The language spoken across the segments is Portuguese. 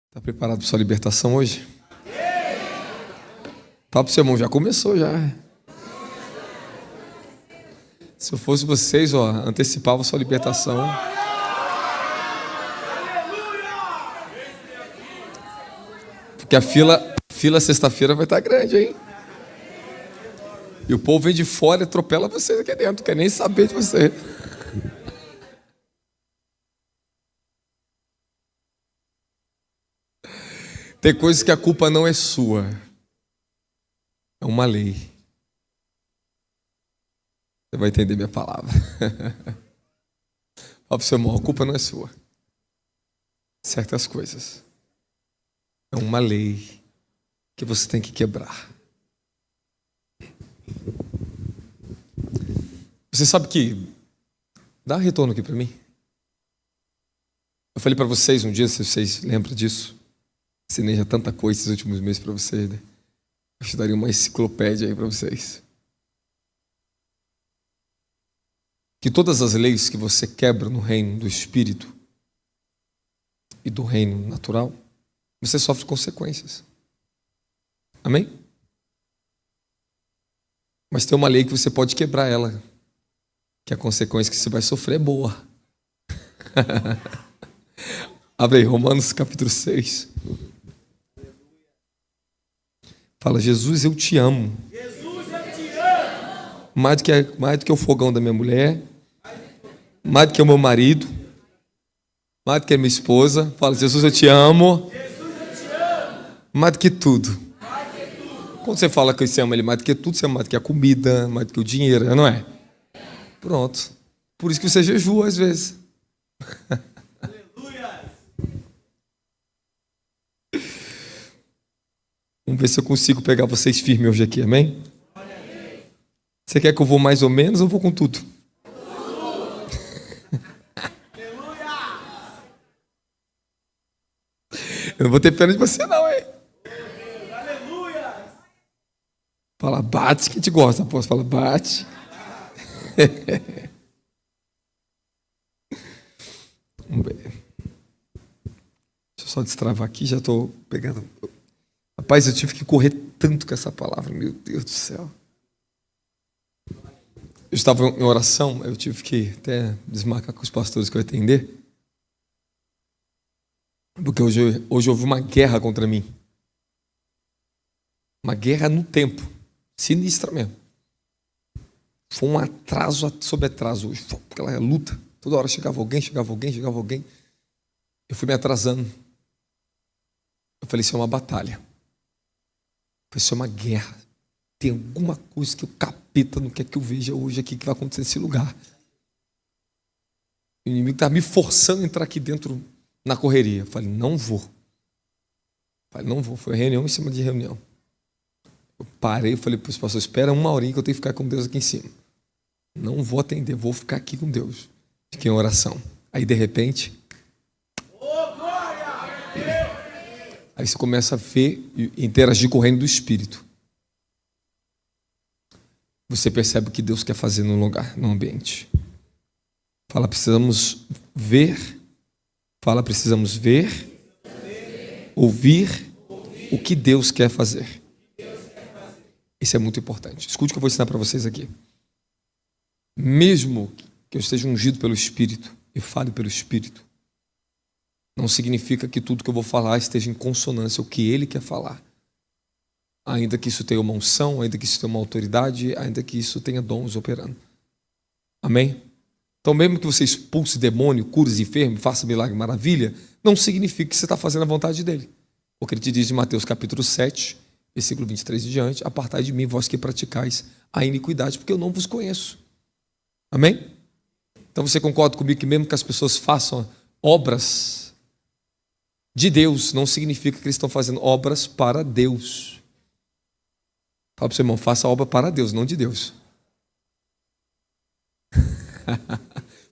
Está preparado para sua libertação hoje? Fala para o seu irmão, já começou já. Se eu fosse vocês, antecipava a sua libertação. Porque a fila sexta-feira vai estar grande, hein? E o povo vem de fora e atropela vocês aqui dentro, não quer nem saber de você. Tem coisas que a culpa não é sua. É uma lei. Você vai entender minha palavra. Fala para o seu irmão, a culpa não é sua. Certas coisas. É uma lei que você tem que quebrar. Você sabe que... Dá um retorno aqui para mim. Eu falei para vocês um dia, se vocês lembram disso. Ensinei já tanta coisa esses últimos meses para vocês, né? Acho que daria uma enciclopédia aí para vocês. Que todas as leis que você quebra no reino do Espírito e do reino natural, você sofre consequências. Amém? Mas tem uma lei que você pode quebrar ela, que a consequência que você vai sofrer é boa. Abre aí, Romanos capítulo 6. Fala, Jesus, eu te amo. Jesus, eu te amo. Mais do que o fogão da minha mulher, mais do que o meu marido, mais do que a minha esposa. Fala, Jesus, eu te amo. Jesus, eu te amo. Mais do que tudo. Mais que tudo. Quando você fala que você ama ele mais do que tudo, você ama mais do que a comida, mais do que o dinheiro, não é? Pronto. Por isso que você jejua às vezes. Aleluia. Vamos ver se eu consigo pegar vocês firmes hoje aqui, amém? Você quer que eu vou mais ou menos ou eu vou com tudo? Eu não vou ter pena de você não, hein? Aleluia. Fala, bate que te gosta, apóstolo. Fala, bate. Vamos ver. Deixa eu só destravar aqui, já estou pegando. Rapaz, eu tive que correr tanto com essa palavra, meu Deus do céu. Eu estava em oração, eu tive que até desmarcar com os pastores que eu ia atender. Porque hoje houve uma guerra contra mim. Uma guerra no tempo. Sinistra mesmo. Foi um atraso sobre atraso hoje. Foi aquela luta. Toda hora chegava alguém. Eu fui me atrasando. Eu falei, isso é uma batalha. Eu falei, isso é uma guerra. Tem alguma coisa que o capeta não quer que eu veja hoje aqui que vai acontecer nesse lugar. O inimigo está me forçando a entrar aqui dentro na correria. Eu falei, não vou. Foi reunião em cima de reunião. Eu parei, eu falei para os pastores, espera uma horinha que eu tenho que ficar com Deus aqui em cima. Não vou atender, vou ficar aqui com Deus. Fiquei em oração. Aí, de repente... Aí você começa a ver e interagir com o reino do Espírito. Você percebe o que Deus quer fazer no lugar, no ambiente. Fala, precisamos ver. Fala, precisamos ver, ouvir o que Deus quer fazer. Isso é muito importante. Escute o que eu vou ensinar para vocês aqui. Mesmo que eu esteja ungido pelo Espírito e fale pelo Espírito, não significa que tudo que eu vou falar esteja em consonância com o que Ele quer falar. Ainda que isso tenha uma unção, ainda que isso tenha uma autoridade, ainda que isso tenha dons operando. Amém? Então, mesmo que você expulse demônio, cure os enfermos, faça milagre, maravilha, não significa que você está fazendo a vontade dele. Porque ele te diz em Mateus capítulo 7, versículo 23 e diante, apartai de mim, vós que praticais a iniquidade, porque eu não vos conheço. Amém? Então você concorda comigo que mesmo que as pessoas façam obras de Deus, não significa que eles estão fazendo obras para Deus. Fala para o seu irmão, faça a obra para Deus, não de Deus.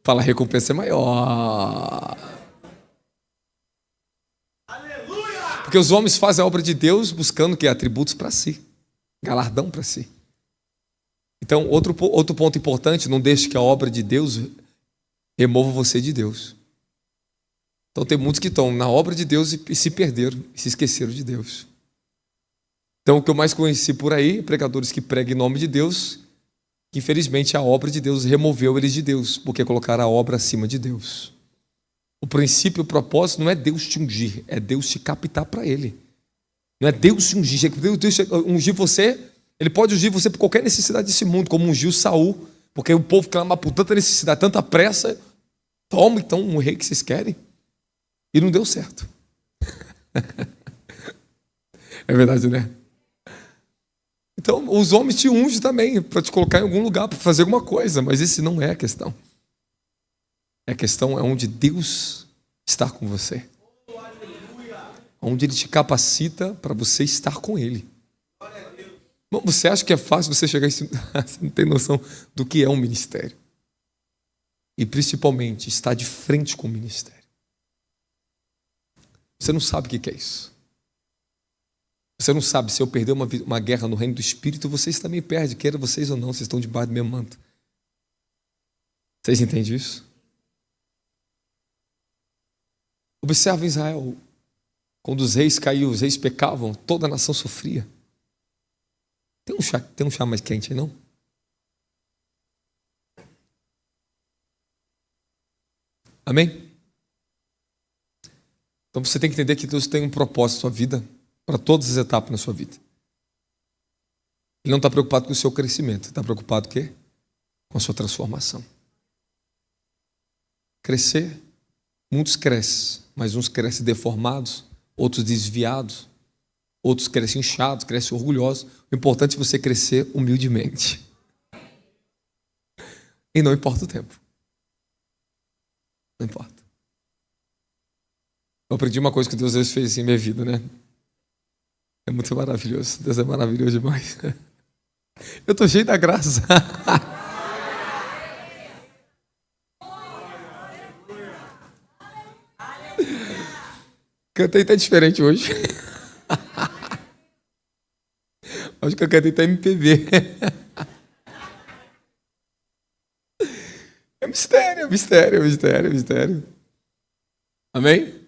Fala, a recompensa é maior. Aleluia. Porque os homens fazem a obra de Deus buscando que atributos para si, galardão para si. Então, outro ponto importante, não deixe que a obra de Deus remova você de Deus. Então tem muitos que estão na obra de Deus e se perderam, e se esqueceram de Deus. Então o que eu mais conheci por aí, pregadores que pregam em nome de Deus, que infelizmente a obra de Deus removeu eles de Deus, porque colocaram a obra acima de Deus. O princípio, o propósito não é Deus te ungir, é Deus te captar para Ele. Não é Deus te ungir, Deus ungir você, Ele pode ungir você por qualquer necessidade desse mundo, como ungiu Saul, porque o povo clama por tanta necessidade, tanta pressa, toma então um rei que vocês querem. E não deu certo. É verdade, né? Então, os homens te ungem também, para te colocar em algum lugar, para fazer alguma coisa, mas esse não é a questão. A questão é onde Deus está com você. Onde Ele te capacita para você estar com Ele. Bom, você acha que é fácil você chegar você não tem noção do que é um ministério. E principalmente, estar de frente com o ministério. Você não sabe o que é isso. Você não sabe, se eu perder uma guerra no reino do Espírito, vocês também perdem, queira vocês ou não, vocês estão debaixo do meu manto. Vocês entendem isso? Observa Israel. Quando os reis caíam, os reis pecavam, toda a nação sofria. Tem um chá mais quente aí, não? Amém? Então você tem que entender que Deus tem um propósito na sua vida, para todas as etapas na sua vida. Ele não está preocupado com o seu crescimento, ele está preocupado com o quê? Com a sua transformação. Crescer, muitos crescem, mas uns crescem deformados, outros desviados, outros crescem inchados, crescem orgulhosos. O importante é você crescer humildemente. E não importa o tempo. Não importa. Eu aprendi uma coisa que Deus às vezes fez em minha vida, né? É muito maravilhoso. Deus é maravilhoso demais. Eu estou cheio da graça. Cantei tá diferente hoje. Acho que eu cantei tá MPB. É mistério, é mistério, é mistério, é mistério. Amém?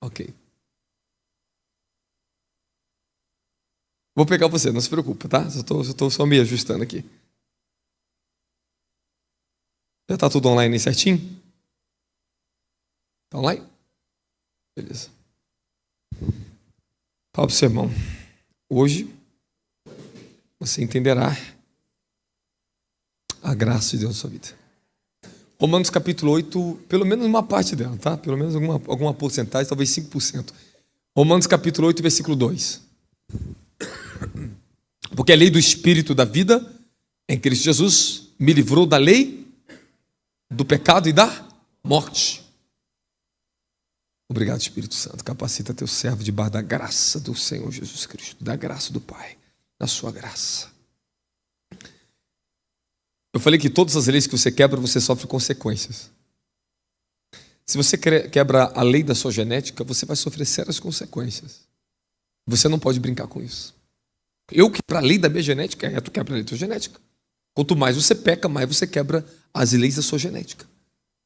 Ok. Vou pegar você, não se preocupa, tá? Estou só me ajustando aqui. Já está tudo online aí certinho? Está online? Beleza. Fala para o seu irmão. Hoje você entenderá a graça de Deus na sua vida. Romanos capítulo 8, pelo menos uma parte dela, tá? Pelo menos alguma porcentagem, talvez 5%. Romanos capítulo 8, versículo 2. Porque a lei do Espírito da vida em Cristo Jesus me livrou da lei, do pecado e da morte. Obrigado, Espírito Santo. Capacita teu servo debaixo da graça do Senhor Jesus Cristo, da graça do Pai, da sua graça. Eu falei que todas as leis que você quebra, você sofre consequências. Se você quebra a lei da sua genética, você vai sofrer sérias consequências. Você não pode brincar com isso. Eu quebro a lei da minha genética, tu quebra a lei da sua genética. Quanto mais você peca, mais você quebra as leis da sua genética.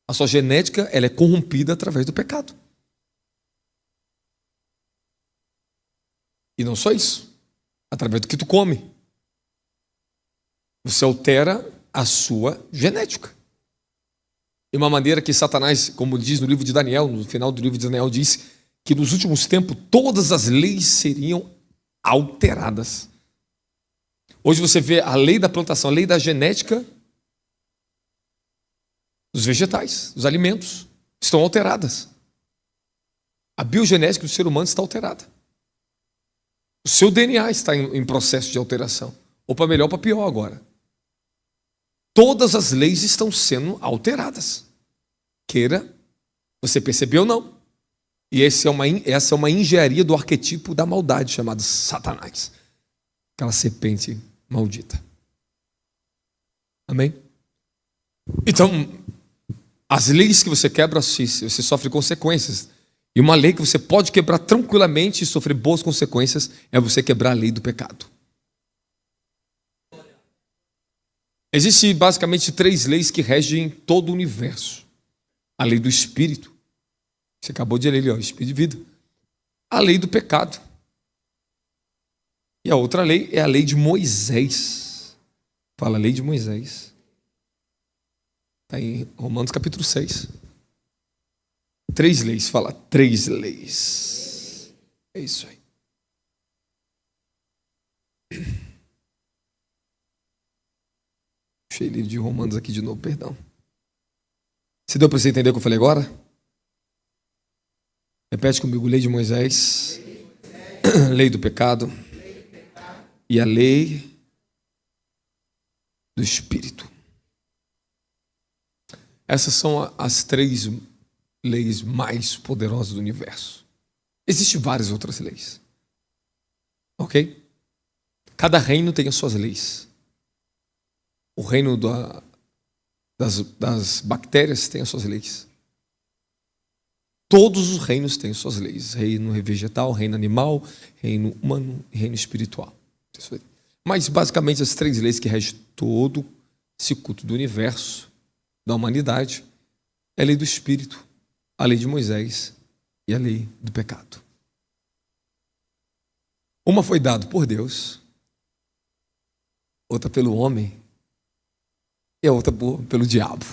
A sua genética, ela é corrompida através do pecado. E não só isso, através do que tu come. Você altera a sua genética. De uma maneira que Satanás, como diz no livro de Daniel, no final do livro de Daniel, diz que nos últimos tempos todas as leis seriam alteradas. Hoje você vê a lei da plantação, a lei da genética dos vegetais, dos alimentos, estão alteradas. A biogenética do ser humano está alterada. O seu DNA está em processo de alteração. Ou para melhor ou para pior agora. Todas as leis estão sendo alteradas. Queira você percebeu ou não. E essa é uma engenharia do arquetipo da maldade, chamado Satanás. Aquela serpente maldita. Amém? Então, as leis que você quebra, você sofre consequências. E uma lei que você pode quebrar tranquilamente e sofrer boas consequências é você quebrar a lei do pecado. Existem basicamente 3 leis que regem todo o universo. A lei do Espírito, Você acabou de ler ali, ó, espírito de vida. A lei do pecado. E a outra lei é a lei de Moisés. Fala, lei de Moisés. Está em Romanos capítulo 6. 3 leis, fala, 3 leis. É isso aí. Puxei o livro de Romanos aqui de novo, perdão. Se deu para você entender o que eu falei agora? Repete comigo, lei de Moisés, lei do pecado e a lei do Espírito. Essas são as 3 leis mais poderosas do universo. Existem várias outras leis. Ok? Cada reino tem as suas leis. O reino das bactérias tem as suas leis. Todos os reinos têm as suas leis. Reino vegetal, reino animal, reino humano e reino espiritual. Mas basicamente as 3 leis que regem todo esse culto do universo, da humanidade, é a lei do Espírito, a lei de Moisés e a lei do pecado. Uma foi dada por Deus, outra pelo homem e a outra pelo diabo.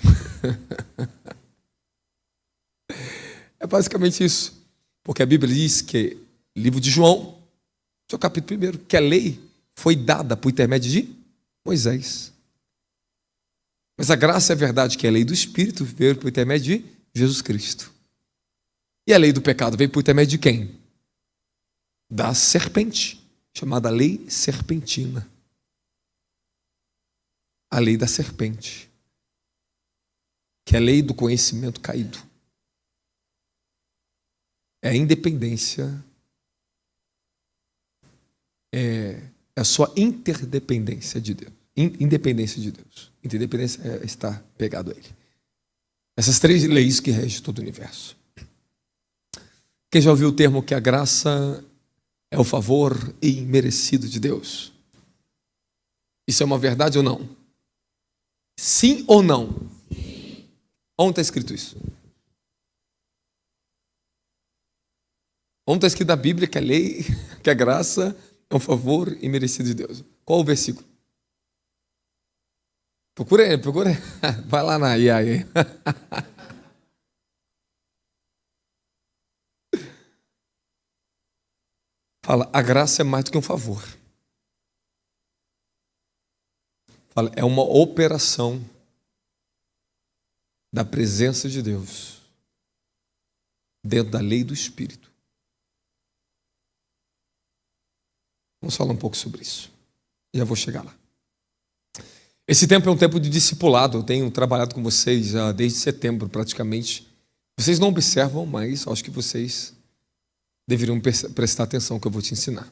É basicamente isso. Porque a Bíblia diz que, livro de João, seu capítulo 1, que a lei foi dada por intermédio de Moisés. Mas a graça é a verdade, que a lei do Espírito veio por intermédio de Jesus Cristo. E a lei do pecado veio por intermédio de quem? Da serpente, chamada lei serpentina. A lei da serpente, que é a lei do conhecimento caído. É a independência, é a sua interdependência de Deus. Independência de Deus. Interdependência é estar pegado a Ele. Essas 3 leis que regem todo o universo. Quem já ouviu o termo que a graça é o favor imerecido de Deus? Isso é uma verdade ou não? Sim ou não? Sim. Onde está escrito isso? Onde está escrito na Bíblia que a lei, que a graça é um favor imerecido de Deus? Qual o versículo? Procura aí. Vai lá na IA aí. Fala, a graça é mais do que um favor. Fala, é uma operação da presença de Deus dentro da lei do Espírito. Vamos falar um pouco sobre isso. Já vou chegar lá. Esse tempo é um tempo de discipulado. Eu tenho trabalhado com vocês já desde setembro, praticamente. Vocês não observam, mas acho que vocês deveriam prestar atenção no que eu vou te ensinar.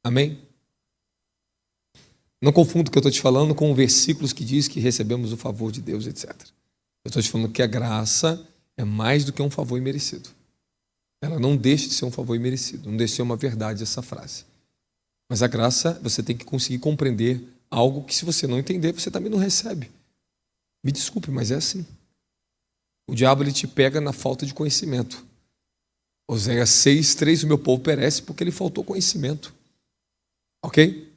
Amém? Não confunda o que eu estou te falando com versículos que diz que recebemos o favor de Deus, etc. Eu estou te falando que a graça é mais do que um favor imerecido. Ela não deixa de ser um favor imerecido, não deixa de ser uma verdade essa frase. Mas a graça, você tem que conseguir compreender algo que, se você não entender, você também não recebe. Me desculpe, mas é assim. O diabo, ele te pega na falta de conhecimento. Oséias 6:3, o meu povo perece porque ele faltou conhecimento. Ok?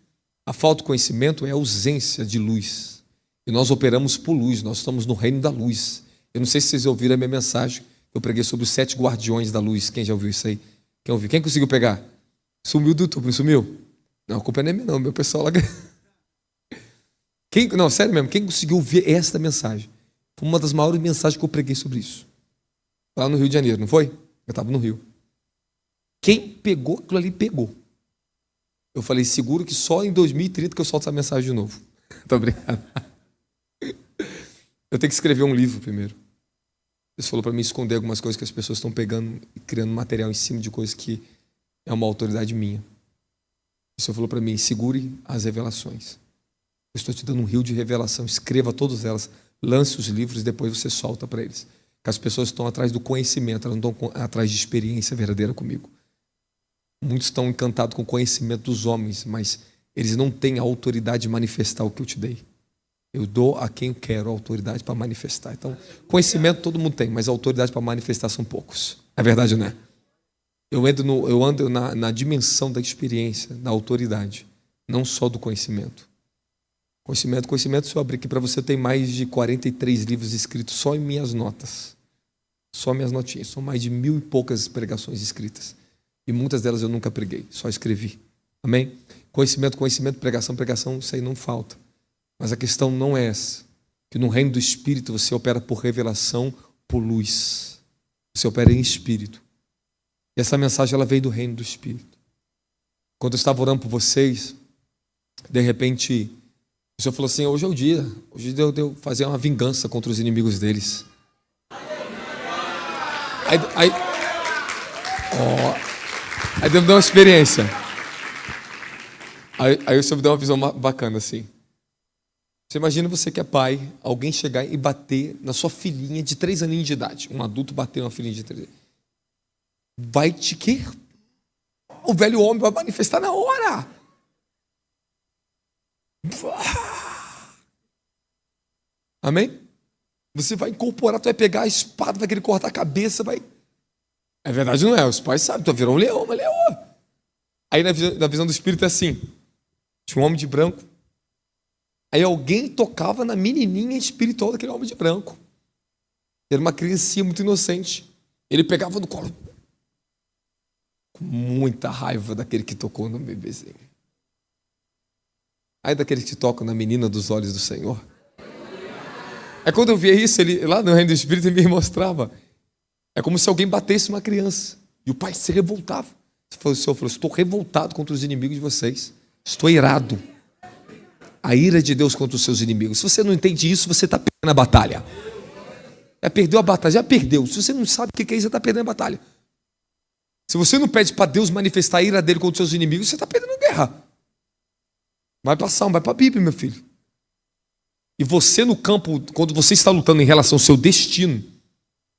A falta de conhecimento é a ausência de luz. E nós operamos por luz, nós estamos no reino da luz. Eu não sei se vocês ouviram a minha mensagem. Eu preguei sobre os 7 guardiões da luz. Quem já ouviu isso aí? Quem ouviu? Quem conseguiu pegar? Sumiu do YouTube, não sumiu? Não, a culpa não é minha não, meu pessoal lá... Não, sério mesmo, quem conseguiu ver esta mensagem? Foi uma das maiores mensagens que eu preguei sobre isso. Lá no Rio de Janeiro, não foi? Eu estava no Rio. Quem pegou aquilo ali, pegou. Eu falei, seguro que só em 2030 que eu solto essa mensagem de novo. Tô brincando. Eu tenho que escrever um livro primeiro. Deus falou para mim esconder algumas coisas que as pessoas estão pegando e criando material em cima de coisas que é uma autoridade minha. O Senhor falou para mim, segure as revelações. Eu estou te dando um rio de revelação. Escreva todas elas. Lance os livros e depois você solta para eles. Porque as pessoas estão atrás do conhecimento, elas não estão atrás de experiência verdadeira comigo. Muitos estão encantados com o conhecimento dos homens, mas eles não têm a autoridade de manifestar o que eu te dei. Eu dou a quem eu quero autoridade para manifestar. Então, conhecimento todo mundo tem, mas a autoridade para manifestar são poucos. É verdade, não é? Eu ando na dimensão da experiência, da autoridade, não só do conhecimento. Conhecimento, se eu abrir aqui para você, tem mais de 43 livros escritos só em minhas notas. Só minhas notinhas. São mais de 1000 e poucas pregações escritas. E muitas delas eu nunca preguei, só escrevi. Amém? Conhecimento, pregação, isso aí não falta. Mas a questão não é essa. Que no reino do Espírito você opera por revelação, por luz. Você opera em Espírito. E essa mensagem ela veio do reino do Espírito. Quando eu estava orando por vocês, de repente, o Senhor falou assim, hoje é o dia. Hoje de eu fazer uma vingança contra os inimigos deles. Aí Deus me deu uma experiência. Aí o Senhor me deu uma visão bacana assim. Você imagina você que é pai, alguém chegar e bater na sua filhinha de 3 aninhos de idade. Um adulto bater uma filhinha de 3 anos. Vai te quê? O velho homem vai manifestar na hora. Amém? Você vai incorporar, tu vai pegar a espada, vai querer cortar a cabeça, vai... É verdade, não é? Os pais sabem, tu virou um leão, uma leoa. Aí na visão do Espírito é assim. Tinha um homem de branco. Aí alguém tocava na menininha espiritual daquele homem de branco. Era uma criancinha muito inocente. Ele pegava no colo. Com muita raiva daquele que tocou no bebezinho. Aí daqueles que tocam na menina dos olhos do Senhor. Aí quando eu via isso, ele, lá no reino do Espírito, ele me mostrava. É como se alguém batesse uma criança. E o pai se revoltava. O Senhor falou, estou revoltado contra os inimigos de vocês. Estou irado. A ira de Deus contra os seus inimigos. Se você não entende isso, você está perdendo a batalha. Já perdeu a batalha, já perdeu. Se você não sabe o que é isso, você está perdendo a batalha. Se você não pede para Deus manifestar a ira dele contra os seus inimigos, você está perdendo guerra. Vai para Salmo, vai para a Bíblia, meu filho. E você no campo, quando você está lutando em relação ao seu destino,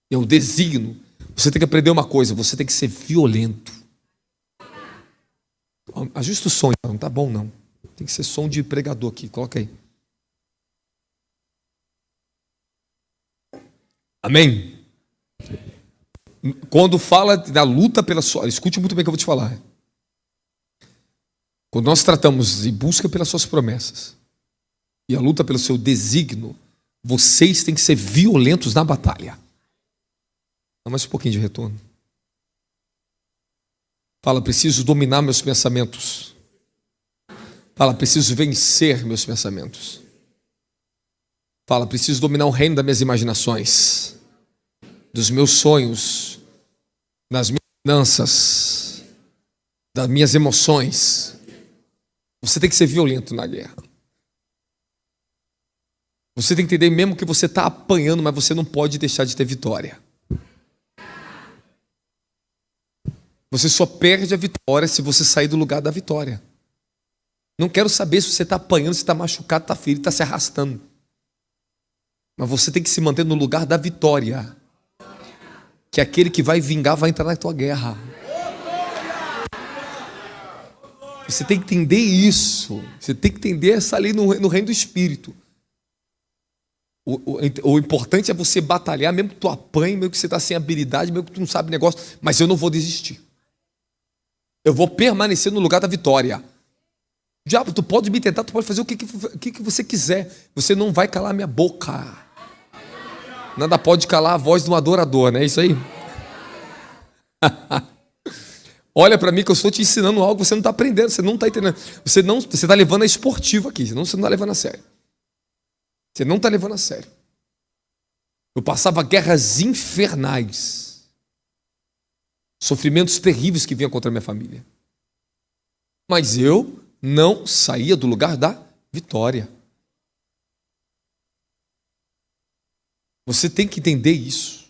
é o desígnio, você tem que aprender uma coisa, você tem que ser violento. Ajusta o som, não tá bom não. Tem que ser som de pregador aqui, coloca aí. Amém? Quando fala da luta pela sua... Escute muito bem o que eu vou te falar. Quando nós tratamos de busca pelas suas promessas e a luta pelo seu desígnio, vocês têm que ser violentos na batalha. Dá mais um pouquinho de retorno. Fala, preciso dominar meus pensamentos. Fala, preciso vencer meus pensamentos. Fala, preciso dominar o reino das minhas imaginações, dos meus sonhos, das minhas finanças, das minhas emoções. Você tem que ser violento na guerra. Você tem que entender mesmo que você está apanhando, mas você não pode deixar de ter vitória. Você só perde a vitória se você sair do lugar da vitória. Não quero saber se você está apanhando, se está machucado, está ferido, está se arrastando. Mas você tem que se manter no lugar da vitória. Que aquele que vai vingar vai entrar na tua guerra. Você tem que entender isso. Você tem que entender essa lei no reino do Espírito. O importante é você batalhar, mesmo que tu apanhe, mesmo que você está sem habilidade, mesmo que tu não sabe negócio, mas eu não vou desistir. Eu vou permanecer no lugar da vitória. Diabo, tu pode me tentar, tu pode fazer o que você quiser. Você não vai calar minha boca. Nada pode calar a voz de um adorador, não é isso aí? Olha para mim que eu estou te ensinando algo que você não está aprendendo, você não está entendendo. Você está levando a esportivo aqui, senão você não está levando a sério. Você não está levando a sério. Eu passava guerras infernais, sofrimentos terríveis que vinham contra a minha família. Mas eu não saía do lugar da vitória. Você tem que entender isso.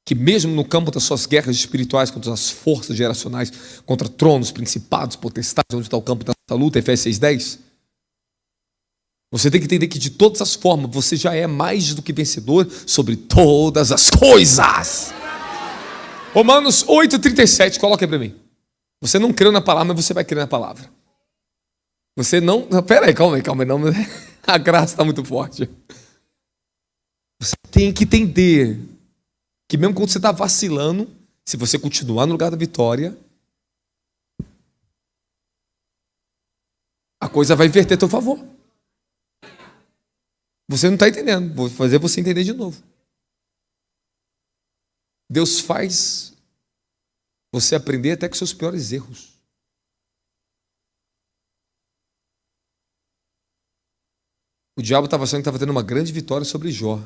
Que mesmo no campo das suas guerras espirituais, contra as forças geracionais, contra tronos, principados, potestades, onde está o campo da nossa luta, Efésios 6:10, você tem que entender que de todas as formas, você já é mais do que vencedor sobre todas as coisas. Romanos 8:37, coloca aí para mim. Você não creu na palavra, mas você vai crer na palavra. Você não... Pera aí, calma aí. Não. A graça está muito forte. Você tem que entender que mesmo quando você está vacilando, se você continuar no lugar da vitória, a coisa vai inverter a teu favor. Você não está entendendo. Vou fazer você entender de novo. Deus faz você aprender até com seus piores erros. O diabo estava achando que estava tendo uma grande vitória sobre Jó.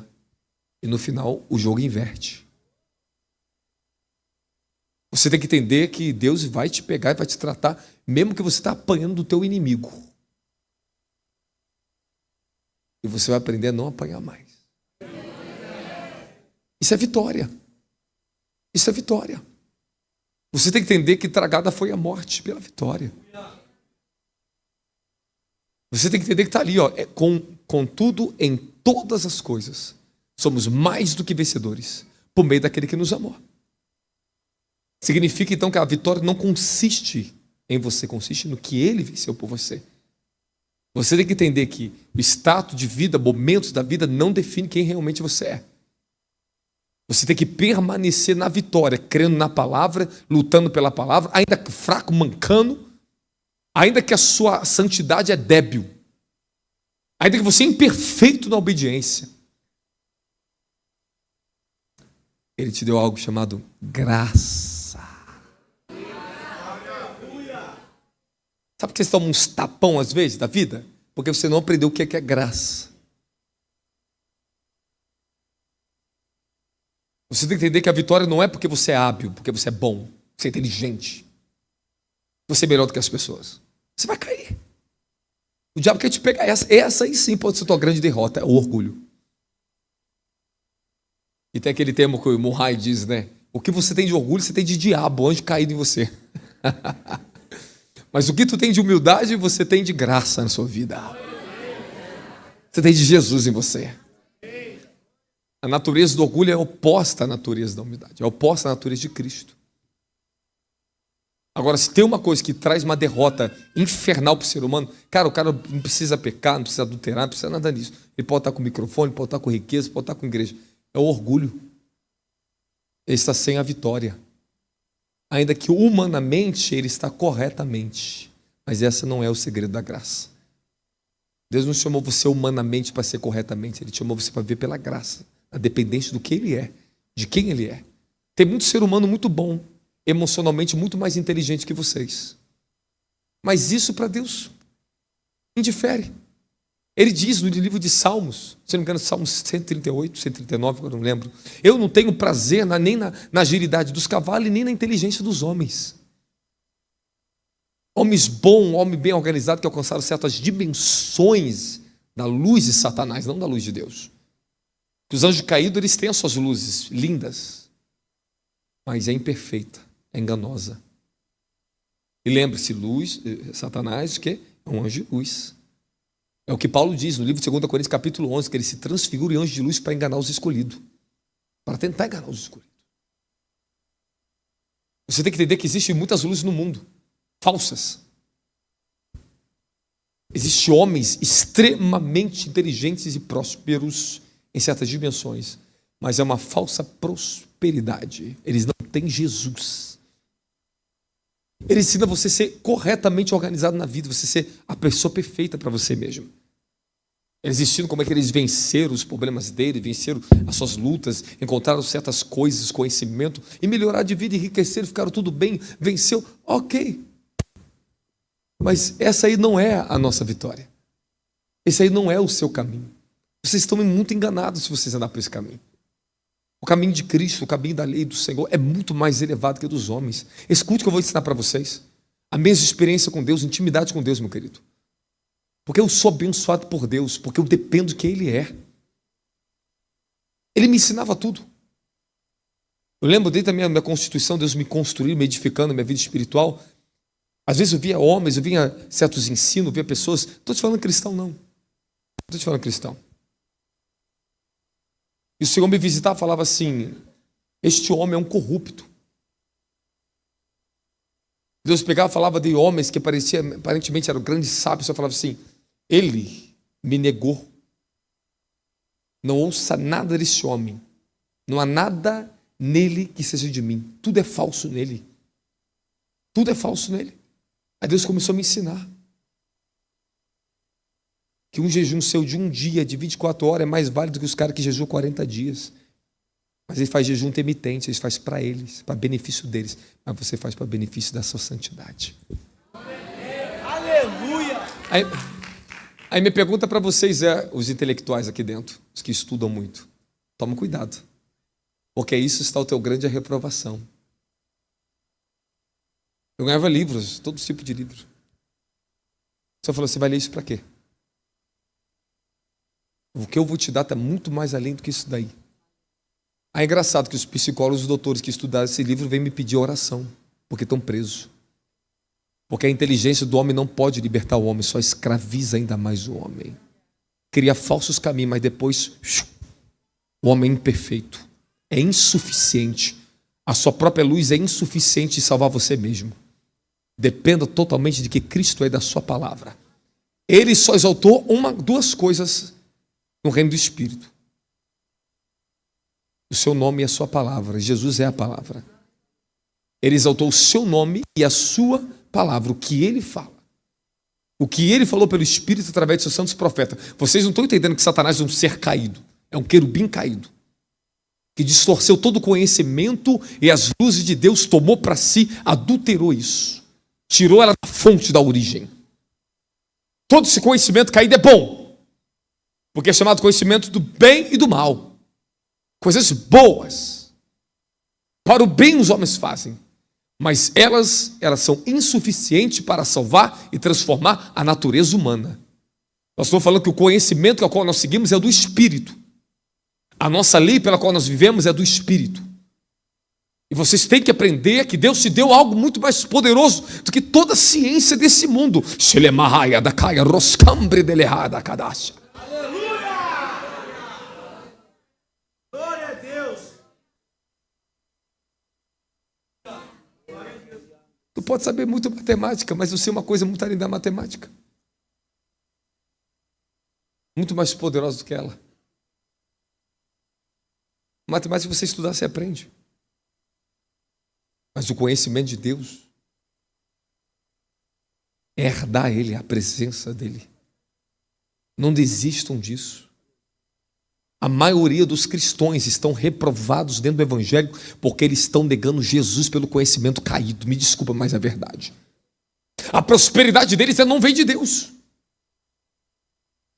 E no final, o jogo inverte. Você tem que entender que Deus vai te pegar e vai te tratar, mesmo que você está apanhando do teu inimigo. E você vai aprender a não apanhar mais. Isso é vitória. Isso é vitória. Você tem que entender que tragada foi a morte pela vitória. Você tem que entender que está ali, ó, contudo, em todas as coisas, somos mais do que vencedores, por meio daquele que nos amou. Significa então que a vitória não consiste em você, consiste no que ele venceu por você. Você tem que entender que o status de vida, momentos da vida, não define quem realmente você é. Você tem que permanecer na vitória, crendo na palavra, lutando pela palavra, ainda fraco, mancando, ainda que a sua santidade é débil, ainda que você é imperfeito na obediência. Ele te deu algo chamado graça. Sabe por que você toma uns tapão às vezes da vida? Porque você não aprendeu o que é graça. Você tem que entender que a vitória não é porque você é hábil, porque você é bom, você é inteligente, você é melhor do que as pessoas. Você vai cair. O diabo quer te pegar. Essa aí sim pode ser tua grande derrota, é o orgulho. E tem aquele termo que o Murray diz, né? O que você tem de orgulho, você tem de diabo, anjo caído em você. Mas o que tu tem de humildade, você tem de graça na sua vida. Você tem de Jesus em você. A natureza do orgulho é oposta à natureza da humildade, é oposta à natureza de Cristo. Agora, se tem uma coisa que traz uma derrota infernal para o ser humano, cara, o cara não precisa pecar, não precisa adulterar, não precisa nada disso. Ele pode estar com microfone, pode estar com riqueza, pode estar com igreja. É o orgulho. Ele está sem a vitória. Ainda que humanamente ele está corretamente. Mas essa não é o segredo da graça. Deus não chamou você humanamente para ser corretamente. Ele chamou você para viver pela graça. A dependência do que ele é, de quem ele é. Tem muito ser humano muito bom, emocionalmente muito mais inteligente que vocês. Mas isso para Deus indifere. Ele diz no livro de Salmos, se não me engano, Salmos 138, 139, eu não lembro. Eu não tenho prazer nem na agilidade dos cavalos e nem na inteligência dos homens. Homens bons, homem bem organizado que alcançaram certas dimensões da luz de Satanás, não da luz de Deus. Os anjos caídos, eles têm as suas luzes lindas, mas é imperfeita, é enganosa. E lembre-se, luz, Satanás, o quê? É um anjo de luz. É o que Paulo diz no livro de 2 Coríntios, capítulo 11, que ele se transfigura em anjo de luz para enganar os escolhidos. Para tentar enganar os escolhidos. Você tem que entender que existem muitas luzes no mundo, falsas. Existem homens extremamente inteligentes e prósperos em certas dimensões, mas é uma falsa prosperidade. Eles não têm Jesus. Ele ensina você a ser corretamente organizado na vida, você ser a pessoa perfeita para você mesmo. Eles ensinam como é que eles venceram os problemas dele, venceram as suas lutas, encontraram certas coisas, conhecimento, e melhoraram de vida, enriqueceram, ficaram tudo bem, venceu, ok. Mas essa aí não é a nossa vitória. Esse aí não é o seu caminho. Vocês estão muito enganados se vocês andarem por esse caminho. O caminho de Cristo, o caminho da lei do Senhor é muito mais elevado que o dos homens. Escute o que eu vou ensinar para vocês. A mesma experiência com Deus, intimidade com Deus, meu querido. Porque eu sou abençoado por Deus, porque eu dependo de quem Ele é. Ele me ensinava tudo. Eu lembro desde a minha constituição, Deus me construiu, me edificando a minha vida espiritual. Às vezes eu via homens, eu via certos ensinos, eu via pessoas. Não estou te falando cristão, não. Não estou te falando cristão. E o Senhor me visitava e falava assim: este homem é um corrupto. Deus pegava e falava de homens que aparentemente eram grandes sábios. Eu falava assim: ele me negou. Não ouça nada desse homem. Não há nada nele que seja de mim. Tudo é falso nele. Tudo é falso nele. Aí Deus começou a me ensinar que um jejum seu de um dia, de 24 horas, é mais válido que os caras que jejuam 40 dias. Mas ele faz jejum intermitente, ele faz para eles, para benefício deles. Mas você faz para benefício da sua santidade. Aleluia! Aí minha pergunta para vocês os intelectuais aqui dentro, os que estudam muito, toma cuidado, porque isso está o teu grande reprovação. Eu ganhava livros, todo tipo de livro. Você falou, você vai ler isso para quê? O que eu vou te dar está muito mais além do que isso daí. É engraçado que os psicólogos, os doutores que estudaram esse livro vêm me pedir oração, porque estão presos. Porque a inteligência do homem não pode libertar o homem, só escraviza ainda mais o homem. Cria falsos caminhos, mas depois o homem é imperfeito, é insuficiente. A sua própria luz é insuficiente de salvar você mesmo. Dependa totalmente de que Cristo é da sua palavra. Ele só exaltou duas coisas no reino do Espírito: o seu nome e a sua palavra. Jesus é a palavra. Ele exaltou o seu nome e a sua palavra, o que ele fala. O que ele falou pelo Espírito através de seus santos profetas. Vocês não estão entendendo que Satanás é um ser caído, é um querubim caído, que distorceu todo o conhecimento e as luzes de Deus tomou para si, adulterou isso, tirou ela da fonte, da origem. Todo esse conhecimento caído é bom, porque é chamado conhecimento do bem e do mal. Coisas boas, para o bem os homens fazem, mas elas são insuficientes para salvar e transformar a natureza humana. Nós estamos falando que o conhecimento ao qual nós seguimos é do Espírito. A nossa lei pela qual nós vivemos é do Espírito. E vocês têm que aprender que Deus te deu algo muito mais poderoso do que toda a ciência desse mundo. Glória a Deus! Tu pode saber muito matemática, mas eu sei uma coisa muito além da matemática. Muito mais poderosa do que ela. Matemática, se você estudar, você aprende. Mas o conhecimento de Deus é herdar Ele, a presença dEle. Não desistam disso. A maioria dos cristãos estão reprovados dentro do Evangelho porque eles estão negando Jesus pelo conhecimento caído. Me desculpa, mas é verdade. A prosperidade deles não vem de Deus.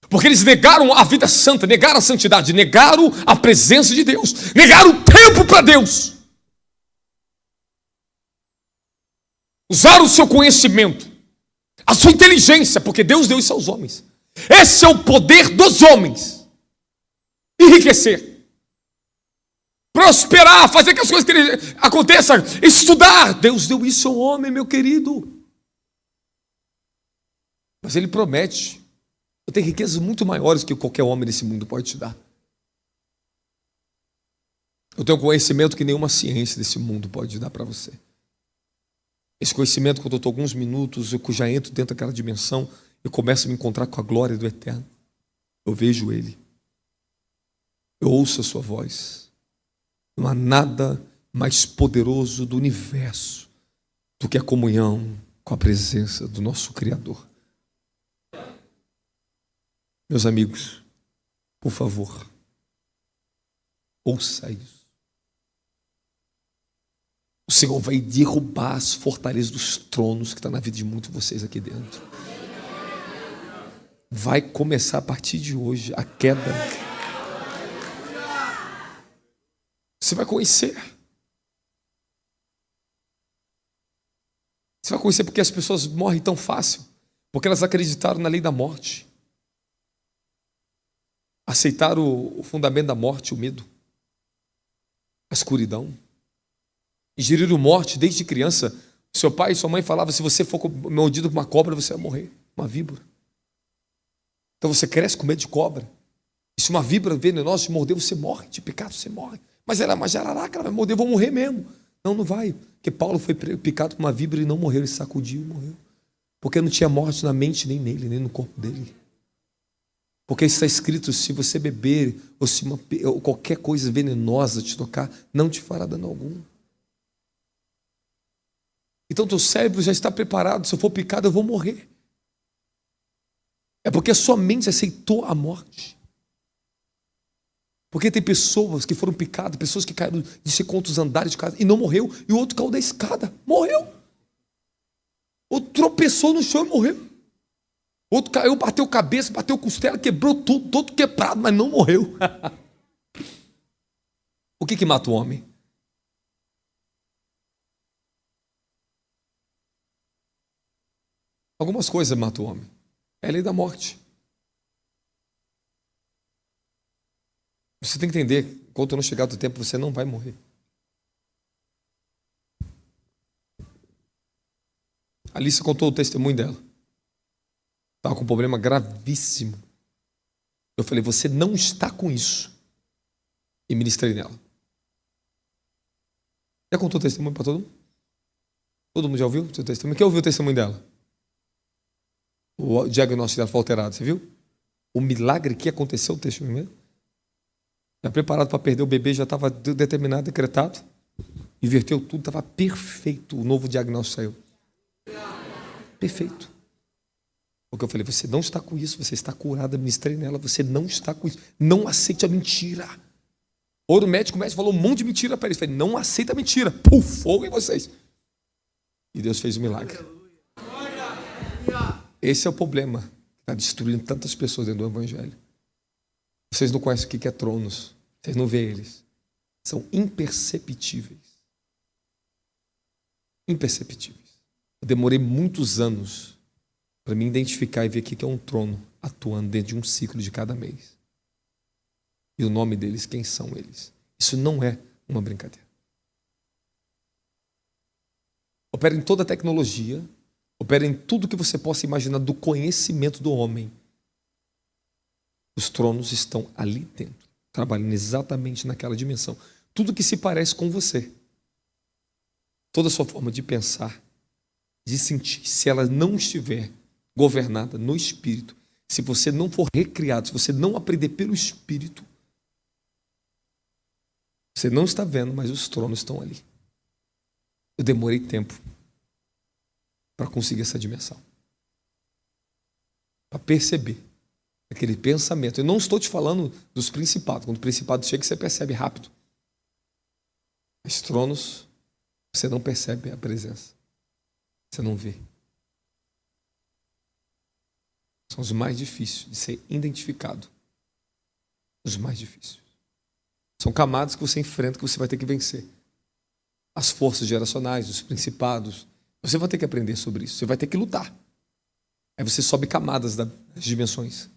Porque eles negaram a vida santa, negaram a santidade, negaram a presença de Deus, negaram o tempo para Deus. Usaram o seu conhecimento, a sua inteligência, porque Deus deu isso aos homens. Esse é o poder dos homens. Enriquecer, prosperar, fazer que as coisas aconteçam, estudar. Deus deu isso ao homem, meu querido. Mas Ele promete: eu tenho riquezas muito maiores que qualquer homem desse mundo pode te dar. Eu tenho conhecimento que nenhuma ciência desse mundo pode dar para você. Esse conhecimento, quando eu estou alguns minutos, eu já entro dentro daquela dimensão, eu começo a me encontrar com a glória do Eterno. Eu vejo Ele. Eu ouço a sua voz. Não há nada mais poderoso do universo do que a comunhão com a presença do nosso Criador. Meus amigos, por favor, ouça isso. O Senhor vai derrubar as fortalezas dos tronos que estão na vida de muitos de vocês aqui dentro. Vai começar a partir de hoje a queda. Você vai conhecer. Você vai conhecer porque as pessoas morrem tão fácil, porque elas acreditaram na lei da morte. Aceitaram o fundamento da morte, o medo, a escuridão. Ingeriram morte desde criança. Seu pai e sua mãe falavam: se você for mordido por uma cobra, você vai morrer. Uma víbora. Então você cresce com medo de cobra. E se uma víbora venenosa te morder, você morre. De pecado, você morre. Mas ela é uma jararaca, ela vai morder, eu vou morrer mesmo. Não, não vai. Porque Paulo foi picado por uma víbora e não morreu. Ele sacudiu e morreu. Porque não tinha morte na mente, nem nele, nem no corpo dele. Porque está escrito, se você beber ou se ou qualquer coisa venenosa te tocar, não te fará dano algum. Então teu cérebro já está preparado, se eu for picado eu vou morrer. É porque a sua mente aceitou a morte. Porque tem pessoas que foram picadas, pessoas que caíram de sei quantos andares de casa e não morreu, e o outro caiu da escada, morreu. Outro tropeçou no chão e morreu. Outro caiu, bateu cabeça, bateu costela, quebrou tudo, todo quebrado, mas não morreu. O que mata o homem? Algumas coisas matam o homem. É a lei da morte. Você tem que entender, enquanto não chegar o tempo, você não vai morrer. A Alice contou o testemunho dela. Estava com um problema gravíssimo. Eu falei, você não está com isso. E ministrei nela. Já contou o testemunho para todo mundo? Todo mundo já ouviu o seu testemunho? Quem ouviu o testemunho dela? O diagnóstico dela foi alterado, você viu? O milagre que aconteceu, o testemunho. Já preparado para perder o bebê, já estava determinado, decretado. Inverteu tudo, estava perfeito. O novo diagnóstico saiu. Perfeito. Porque eu falei, você não está com isso, você está curada, ministrei nela, você não está com isso. Não aceite a mentira. Ou o médico falou um monte de mentira para eles. Eu falei, não aceita a mentira. Pum, fogo em vocês. E Deus fez um milagre. Esse é o problema que está destruindo tantas pessoas dentro do Evangelho. Vocês não conhecem o que é tronos. Vocês não veem eles. São imperceptíveis. Imperceptíveis. Eu demorei muitos anos para me identificar e ver o que é um trono atuando dentro de um ciclo de cada mês. E o nome deles, quem são eles? Isso não é uma brincadeira. Opera em toda a tecnologia, opera em tudo que você possa imaginar do conhecimento do homem. Os tronos estão ali dentro, trabalhando exatamente naquela dimensão. Tudo que se parece com você, toda a sua forma de pensar, de sentir, se ela não estiver governada no Espírito, se você não for recriado, se você não aprender pelo Espírito, você não está vendo, mas os tronos estão ali. Eu demorei tempo para conseguir essa dimensão, para perceber aquele pensamento. Eu não estou te falando dos principados. Quando o principado chega, você percebe rápido. Mas tronos, você não percebe a presença. Você não vê. São os mais difíceis de ser identificado. Os mais difíceis. São camadas que você enfrenta, que você vai ter que vencer. As forças geracionais, os principados. Você vai ter que aprender sobre isso. Você vai ter que lutar. Aí você sobe camadas das dimensões.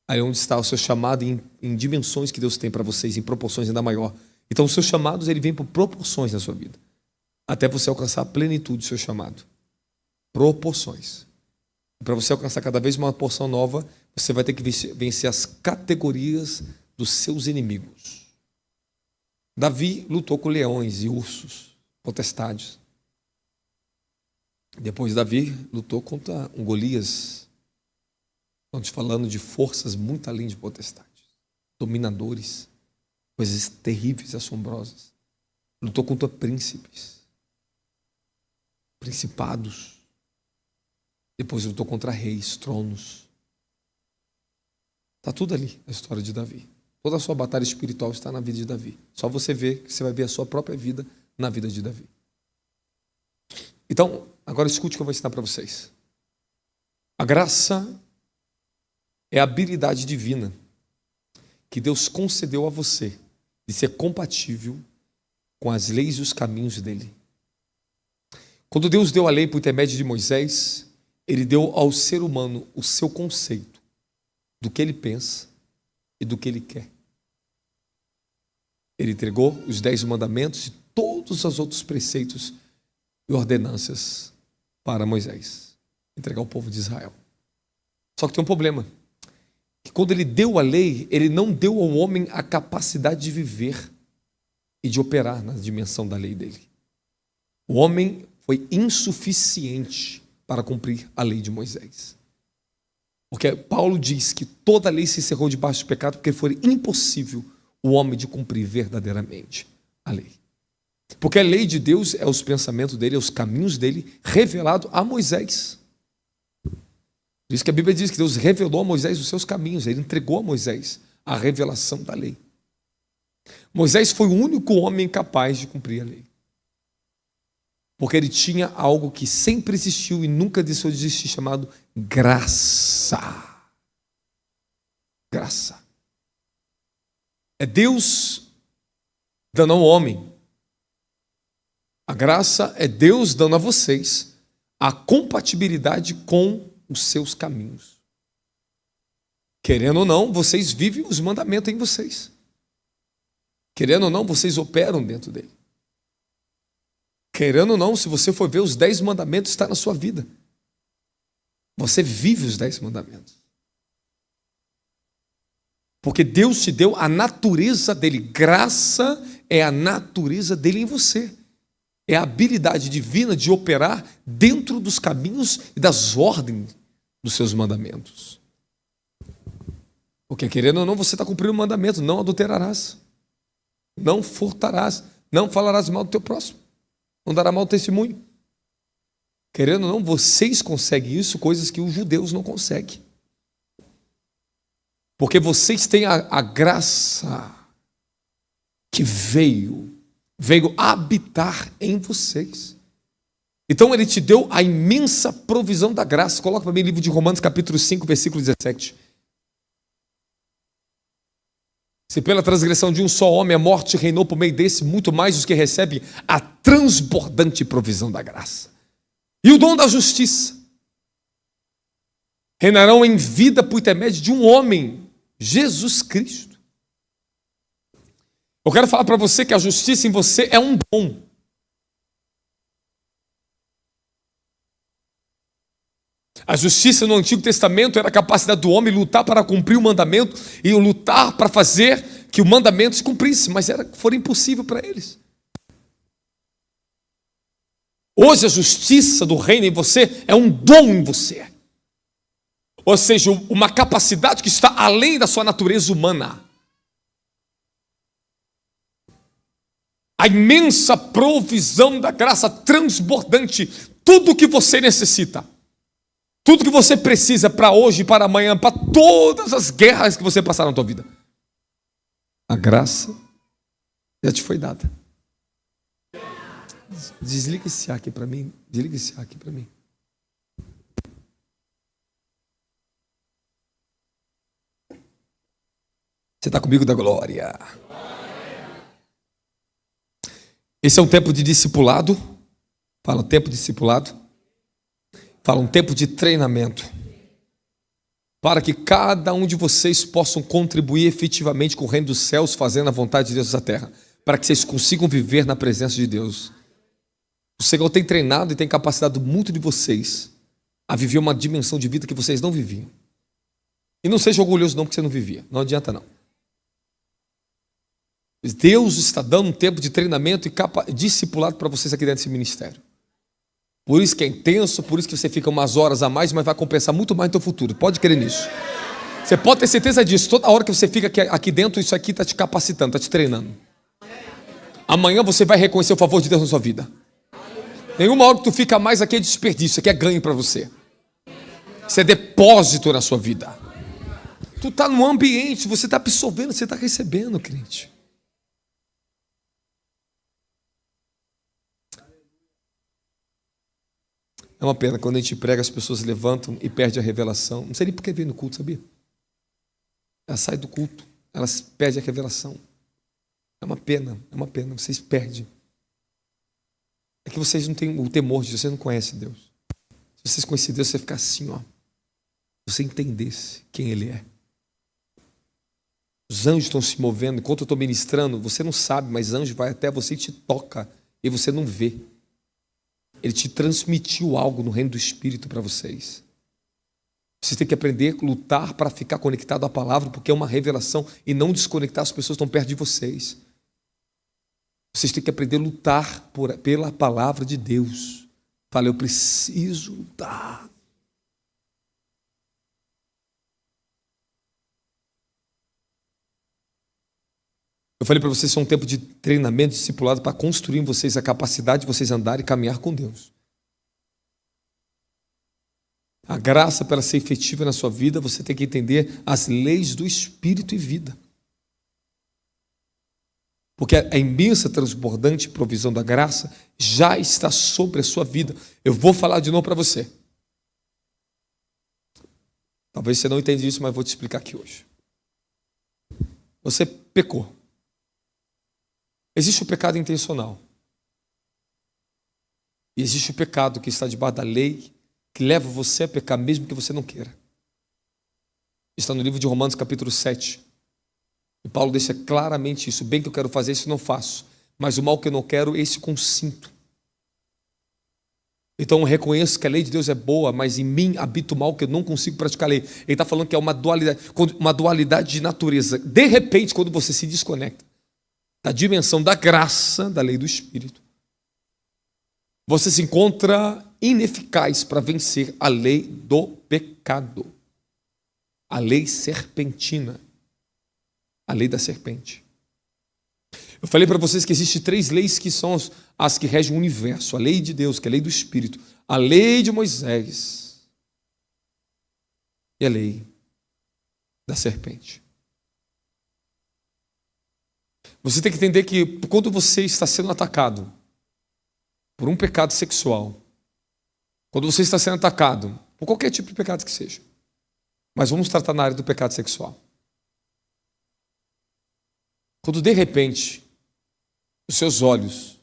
Aí é onde está o seu chamado em dimensões que Deus tem para vocês, em proporções ainda maior. Então os seus chamados, ele vem por proporções na sua vida. Até você alcançar a plenitude do seu chamado. Proporções. Para você alcançar cada vez uma porção nova, você vai ter que vencer as categorias dos seus inimigos. Davi lutou com leões e ursos, potestades. Depois Davi lutou contra um Golias. Estamos falando de forças muito além de potestades. Dominadores. Coisas terríveis, assombrosas. Lutou contra príncipes. Principados. Depois lutou contra reis, tronos. Está tudo ali, a história de Davi. Toda a sua batalha espiritual está na vida de Davi. Só você vê que você vai ver a sua própria vida na vida de Davi. Então, agora escute o que eu vou ensinar para vocês. A graça é a habilidade divina que Deus concedeu a você de ser compatível com as leis e os caminhos dele. Quando Deus deu a lei por intermédio de Moisés, ele deu ao ser humano o seu conceito do que ele pensa e do que ele quer. Ele entregou os 10 mandamentos e todos os outros preceitos e ordenanças para Moisés entregar ao povo de Israel. Só que tem um problema, que quando ele deu a lei, ele não deu ao homem a capacidade de viver e de operar na dimensão da lei dele. O homem foi insuficiente para cumprir a lei de Moisés. Porque Paulo diz que toda a lei se encerrou debaixo do pecado porque foi impossível o homem de cumprir verdadeiramente a lei. Porque a lei de Deus é os pensamentos dele, é os caminhos dele, revelado a Moisés. Por isso que a Bíblia diz que Deus revelou a Moisés os seus caminhos, ele entregou a Moisés a revelação da lei. Moisés foi o único homem capaz de cumprir a lei. Porque ele tinha algo que sempre existiu e nunca deixou de existir, chamado graça. Graça. É Deus dando ao homem. A graça é Deus dando a vocês a compatibilidade com os seus caminhos. Querendo ou não, vocês vivem os mandamentos em vocês. Querendo ou não, vocês operam dentro dele. Querendo ou não, se você for ver, os 10 mandamentos estão na sua vida. Você vive os 10 mandamentos. Porque Deus te deu a natureza dele. Graça é a natureza dele em você. É a habilidade divina de operar dentro dos caminhos e das ordens dos seus mandamentos. Porque querendo ou não, você está cumprindo o mandamento. Não adulterarás. Não furtarás. Não falarás mal do teu próximo. Não dará mau testemunho. Querendo ou não, vocês conseguem isso, coisas que os judeus não conseguem. Porque vocês têm a graça que veio habitar em vocês. Então ele te deu a imensa provisão da graça. Coloca para mim o livro de Romanos capítulo 5, versículo 17. Se pela transgressão de um só homem a morte reinou por meio desse, muito mais os que recebem a transbordante provisão da graça e o dom da justiça reinarão em vida por intermédio de um homem, Jesus Cristo. Eu quero falar para você que a justiça em você é um dom. A justiça no Antigo Testamento era a capacidade do homem lutar para cumprir o mandamento e lutar para fazer que o mandamento se cumprisse, mas foi impossível para eles. Hoje a justiça do reino em você é um dom em você. Ou seja, uma capacidade que está além da sua natureza humana. A imensa provisão da graça transbordante, tudo o que você necessita. Tudo que você precisa para hoje, para amanhã, para todas as guerras que você passar na tua vida. A graça já te foi dada. Desliga esse ar aqui para mim. Desliga esse ar aqui para mim. Você está comigo da glória. Esse é um tempo de discipulado. Fala, um tempo de discipulado. Fala, um tempo de treinamento, para que cada um de vocês possam contribuir efetivamente com o reino dos céus, fazendo a vontade de Deus na terra, para que vocês consigam viver na presença de Deus. O Senhor tem treinado e tem capacitado muito de vocês a viver uma dimensão de vida que vocês não viviam. E não seja orgulhoso não, porque você não vivia, não adianta não. Deus está dando um tempo de treinamento e discipulado para vocês aqui dentro desse ministério. Por isso que é intenso, por isso que você fica umas horas a mais, mas vai compensar muito mais no teu futuro. Pode crer nisso. Você pode ter certeza disso. Toda hora que você fica aqui dentro, isso aqui está te capacitando, está te treinando. Amanhã você vai reconhecer o favor de Deus na sua vida. Nenhuma hora que tu fica mais aqui é desperdício, aqui é ganho para você. Isso é depósito na sua vida. Tu está no ambiente, você está absorvendo, você está recebendo, crente. É uma pena, quando a gente prega, as pessoas levantam e perdem a revelação. Não sei nem por que vem no culto, sabia? Elas saem do culto, elas perdem a revelação. É uma pena, vocês perdem. É que vocês não têm o temor de Deus, vocês não conhecem Deus. Se vocês conhecem Deus, você ficar assim, ó. Se você entendesse quem Ele é. Os anjos estão se movendo, enquanto eu estou ministrando, você não sabe, mas anjo vai até você e te toca, e você não vê. Ele te transmitiu algo no reino do Espírito para vocês. Vocês têm que aprender a lutar para ficar conectado à palavra, porque é uma revelação, e não desconectar as pessoas que estão perto de vocês. Vocês têm que aprender a lutar pela palavra de Deus. Fala, eu preciso lutar. Eu falei para vocês, isso é um tempo de treinamento, discipulado, para construir em vocês a capacidade de vocês andarem e caminhar com Deus. A graça, para ser efetiva na sua vida, você tem que entender as leis do Espírito e vida. Porque a imensa, transbordante provisão da graça já está sobre a sua vida. Eu vou falar de novo para você. Talvez você não entenda isso, mas vou te explicar aqui hoje. Você pecou. Existe o pecado intencional. E existe o pecado que está debaixo da lei, que leva você a pecar mesmo que você não queira. Está no livro de Romanos, capítulo 7. E Paulo deixa claramente isso. O bem que eu quero fazer, isso não faço. Mas o mal que eu não quero, esse consinto. Então eu reconheço que a lei de Deus é boa, mas em mim habita o mal que eu não consigo praticar a lei. Ele está falando que é uma dualidade de natureza. De repente, quando você se desconecta da dimensão da graça, da lei do Espírito, você se encontra ineficaz para vencer a lei do pecado. A lei serpentina. A lei da serpente. Eu falei para vocês que existem 3 leis que são as que regem o universo. A lei de Deus, que é a lei do Espírito. A lei de Moisés. E a lei da serpente. Você tem que entender que quando você está sendo atacado por um pecado sexual, quando você está sendo atacado por qualquer tipo de pecado que seja, mas vamos tratar na área do pecado sexual. Quando de repente os seus olhos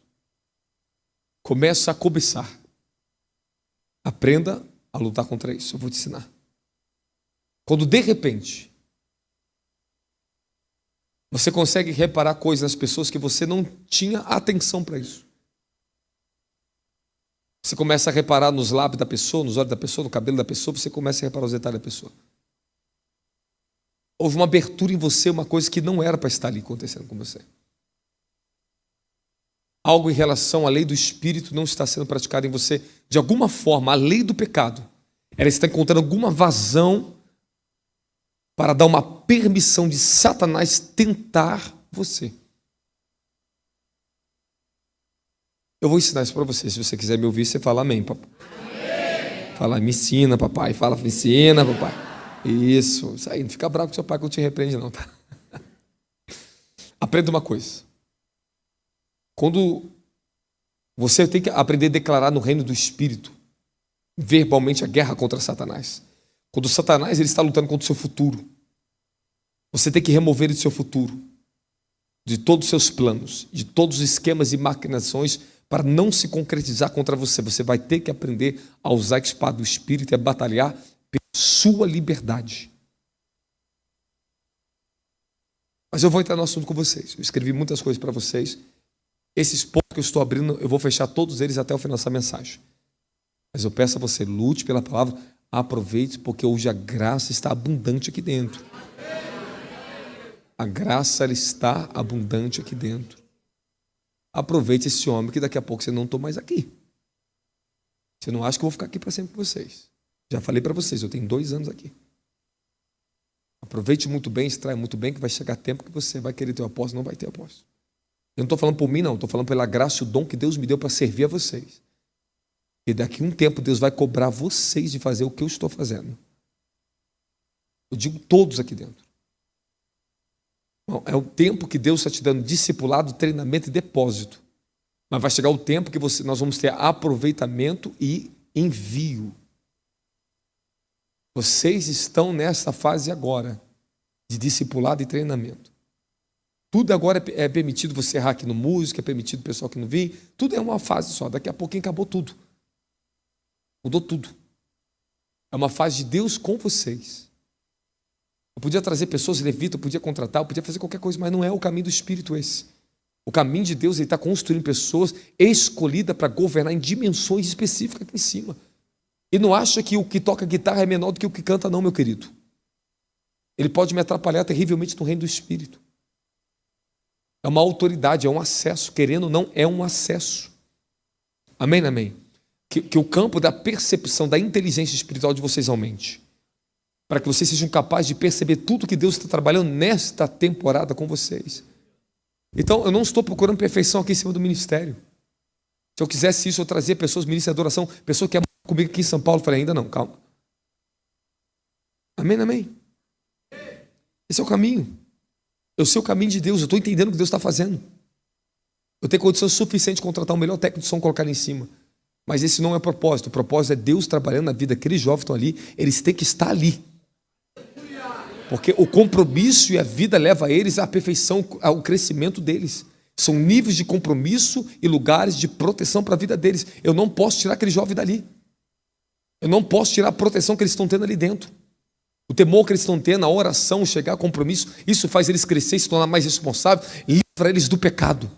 começam a cobiçar, aprenda a lutar contra isso, eu vou te ensinar. Quando de repente você consegue reparar coisas nas pessoas que você não tinha atenção para isso. Você começa a reparar nos lábios da pessoa, nos olhos da pessoa, no cabelo da pessoa, você começa a reparar os detalhes da pessoa. Houve uma abertura em você, uma coisa que não era para estar ali acontecendo com você. Algo em relação à lei do Espírito não está sendo praticado em você. De alguma forma, a lei do pecado, ela está encontrando alguma vazão para dar uma permissão de Satanás tentar você. Eu vou ensinar isso para você. Se você quiser me ouvir, você fala amém, papai. Amém. Fala, me ensina, papai. Fala, me ensina, papai. Isso aí. Não fica bravo com seu pai que eu te repreende, não, tá? Aprenda uma coisa. Quando você tem que aprender a declarar no reino do Espírito, verbalmente, a guerra contra Satanás. Quando Satanás ele está lutando contra o seu futuro, você tem que remover ele do seu futuro, de todos os seus planos, de todos os esquemas e maquinações para não se concretizar contra você. Você vai ter que aprender a usar a espada do Espírito e a batalhar pela sua liberdade. Mas eu vou entrar no assunto com vocês. Eu escrevi muitas coisas para vocês. Esses pontos que eu estou abrindo, eu vou fechar todos eles até o final dessa mensagem. Mas eu peço a você, lute pela palavra, aproveite, porque hoje a graça está abundante aqui dentro. A graça ela está abundante aqui dentro. Aproveite esse homem, que daqui a pouco você não estou mais aqui. Você não acha que eu vou ficar aqui para sempre com vocês. Já falei para vocês, eu tenho 2 anos aqui. Aproveite muito bem, extrai muito bem, que vai chegar tempo que você vai querer ter o apóstolo, não vai ter apóstolo. Eu não estou falando por mim, não. Estou falando pela graça e o dom que Deus me deu para servir a vocês. E daqui a um tempo Deus vai cobrar vocês de fazer o que eu estou fazendo. Eu digo todos aqui dentro. Bom, é o tempo que Deus está te dando discipulado, treinamento e depósito. Mas vai chegar o tempo que nós vamos ter aproveitamento e envio. Vocês estão nessa fase agora de discipulado e treinamento. Tudo agora é permitido você errar aqui no músico, é permitido o pessoal que não vem. Tudo é uma fase só. Daqui a pouquinho acabou tudo. Mudou tudo. É uma fase de Deus com vocês. Eu podia trazer pessoas levitas, eu podia contratar, eu podia fazer qualquer coisa, mas não é o caminho do Espírito esse. O caminho de Deus, ele está construindo pessoas escolhidas para governar em dimensões específicas aqui em cima. E não acha que o que toca guitarra é menor do que o que canta, não, meu querido. Ele pode me atrapalhar terrivelmente no reino do Espírito. É uma autoridade, é um acesso. Querendo ou não, é um acesso. Amém, amém? Que o campo da percepção, da inteligência espiritual de vocês aumente. Para que vocês sejam capazes de perceber tudo que Deus está trabalhando nesta temporada com vocês. Então, eu não estou procurando perfeição aqui em cima do ministério. Se eu quisesse isso, eu trazia pessoas, ministros de adoração, pessoas que amam comigo aqui em São Paulo. Eu falei, ainda não, calma. Amém, amém. Esse é o caminho. Eu sei o caminho de Deus, eu estou entendendo o que Deus está fazendo. Eu tenho condição suficiente de contratar o melhor técnico de som e colocar ali em cima. Mas esse não é o propósito. O propósito é Deus trabalhando na vida. Aqueles jovens estão ali, eles têm que estar ali. Porque o compromisso e a vida leva eles à perfeição, ao crescimento deles. São níveis de compromisso e lugares de proteção para a vida deles. Eu não posso tirar aquele jovem dali. Eu não posso tirar a proteção que eles estão tendo ali dentro. O temor que eles estão tendo, a oração, chegar a compromisso, isso faz eles crescer, se tornar mais responsáveis, livra eles do pecado.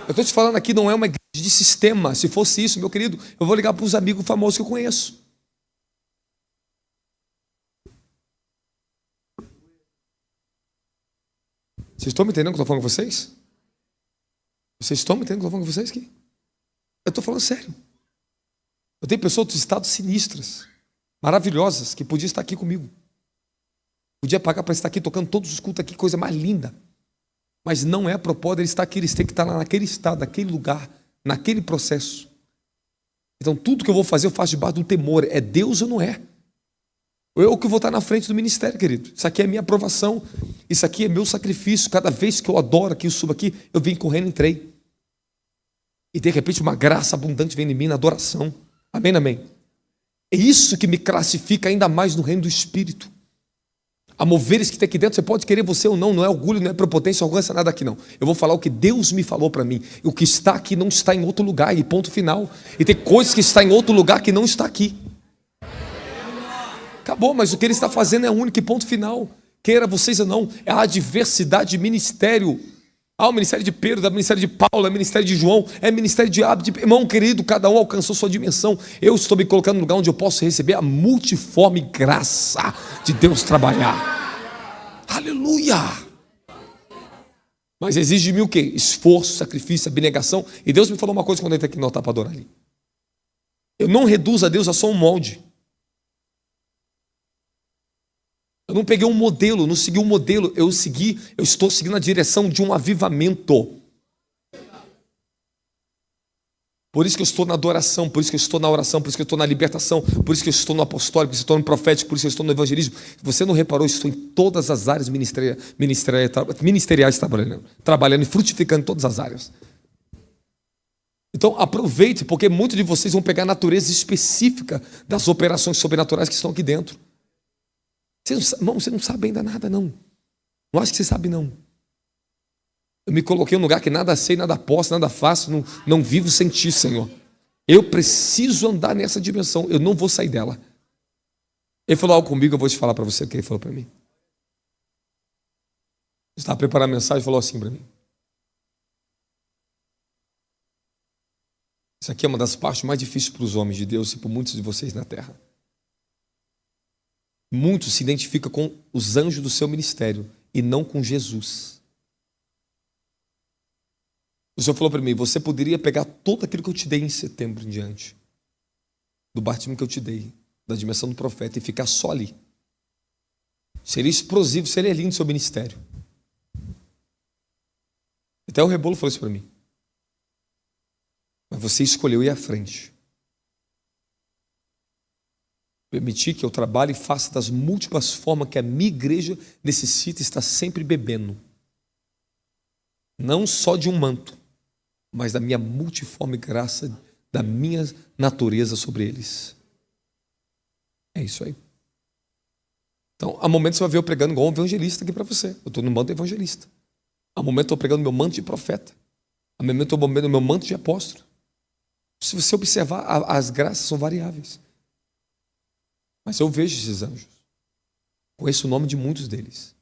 Eu estou te falando aqui, não é uma igreja de sistema. Se fosse isso, meu querido, eu vou ligar para os amigos famosos que eu conheço. Vocês estão me entendendo o que eu estou falando com vocês? Vocês estão me entendendo o que eu estou falando com vocês aqui? Eu estou falando sério. Eu tenho pessoas dos estados sinistras, maravilhosas, que podiam estar aqui comigo. Podia pagar para estar aqui, tocando todos os cultos aqui, coisa mais linda. Mas não é a propósito deles estar aqui, eles têm que estar lá naquele estado, naquele lugar, naquele processo. Então tudo que eu vou fazer, eu faço debaixo de um temor. É Deus ou não é? Eu que vou estar na frente do ministério, querido. Isso aqui é minha aprovação. Isso aqui é meu sacrifício. Cada vez que eu adoro aqui, eu subo aqui, eu venho correndo, entrei. E de repente uma graça abundante vem em mim na adoração. Amém, amém. É isso que me classifica ainda mais no reino do Espírito. A moveres que tem aqui dentro, você pode querer você ou não, não é orgulho, não é prepotência, arrogância, nada aqui não. Eu vou falar o que Deus me falou para mim. E o que está aqui não está em outro lugar, e ponto final. E tem coisas que está em outro lugar que não está aqui. Acabou, mas o que ele está fazendo é único e ponto final. Queira vocês ou não, é a diversidade de ministério. Há o ministério de Pedro, é o ministério de Paulo, é o ministério de João, é o ministério de Abde. Irmão querido, cada um alcançou sua dimensão. Eu estou me colocando no lugar onde eu posso receber a multiforme graça de Deus trabalhar. Aleluia! Mas exige de mim o quê? Esforço, sacrifício, abnegação. E Deus me falou uma coisa quando eu entrei aqui no altar para adorar ali. Eu não reduzo a Deus a só um molde. Eu não peguei um modelo, não segui um modelo, eu estou seguindo a direção de um avivamento. Por isso que eu estou na adoração, por isso que eu estou na oração, por isso que eu estou na libertação, por isso que eu estou no apostólico, por isso que eu estou no profético, por isso que eu estou no evangelismo. Você não reparou, eu estou em todas as áreas ministeriais trabalhando e frutificando em todas as áreas. Então aproveite, porque muitos de vocês vão pegar a natureza específica das operações sobrenaturais que estão aqui dentro. Você não sabe ainda nada, não. Não acho que você sabe, não. Eu me coloquei em um lugar que nada sei, nada posso, nada faço, não vivo sem ti, Senhor. Eu preciso andar nessa dimensão, eu não vou sair dela. Ele falou algo comigo, eu vou te falar para você o que ele falou para mim. Ele estava preparando a mensagem e falou assim para mim. Isso aqui é uma das partes mais difíceis para os homens de Deus e para muitos de vocês na terra. Muitos se identificam com os anjos do seu ministério e não com Jesus. O Senhor falou para mim, você poderia pegar tudo aquilo que eu te dei em setembro em diante, do batismo que eu te dei, da dimensão do profeta, e ficar só ali. Seria explosivo, seria lindo o seu ministério. Até o Rebolo falou isso para mim. Mas você escolheu ir à frente. Permitir que eu trabalhe e faça das múltiplas formas que a minha igreja necessita estar sempre bebendo. Não só de um manto, mas da minha multiforme graça, da minha natureza sobre eles. É isso aí. Então, há momentos você vai ver eu pregando igual um evangelista aqui para você. Eu estou no manto de evangelista. Há momentos eu estou pregando meu manto de profeta. Há momentos eu estou pregando meu manto de apóstolo. Se você observar, as graças são variáveis. Mas eu vejo esses anjos. Conheço o nome de muitos deles.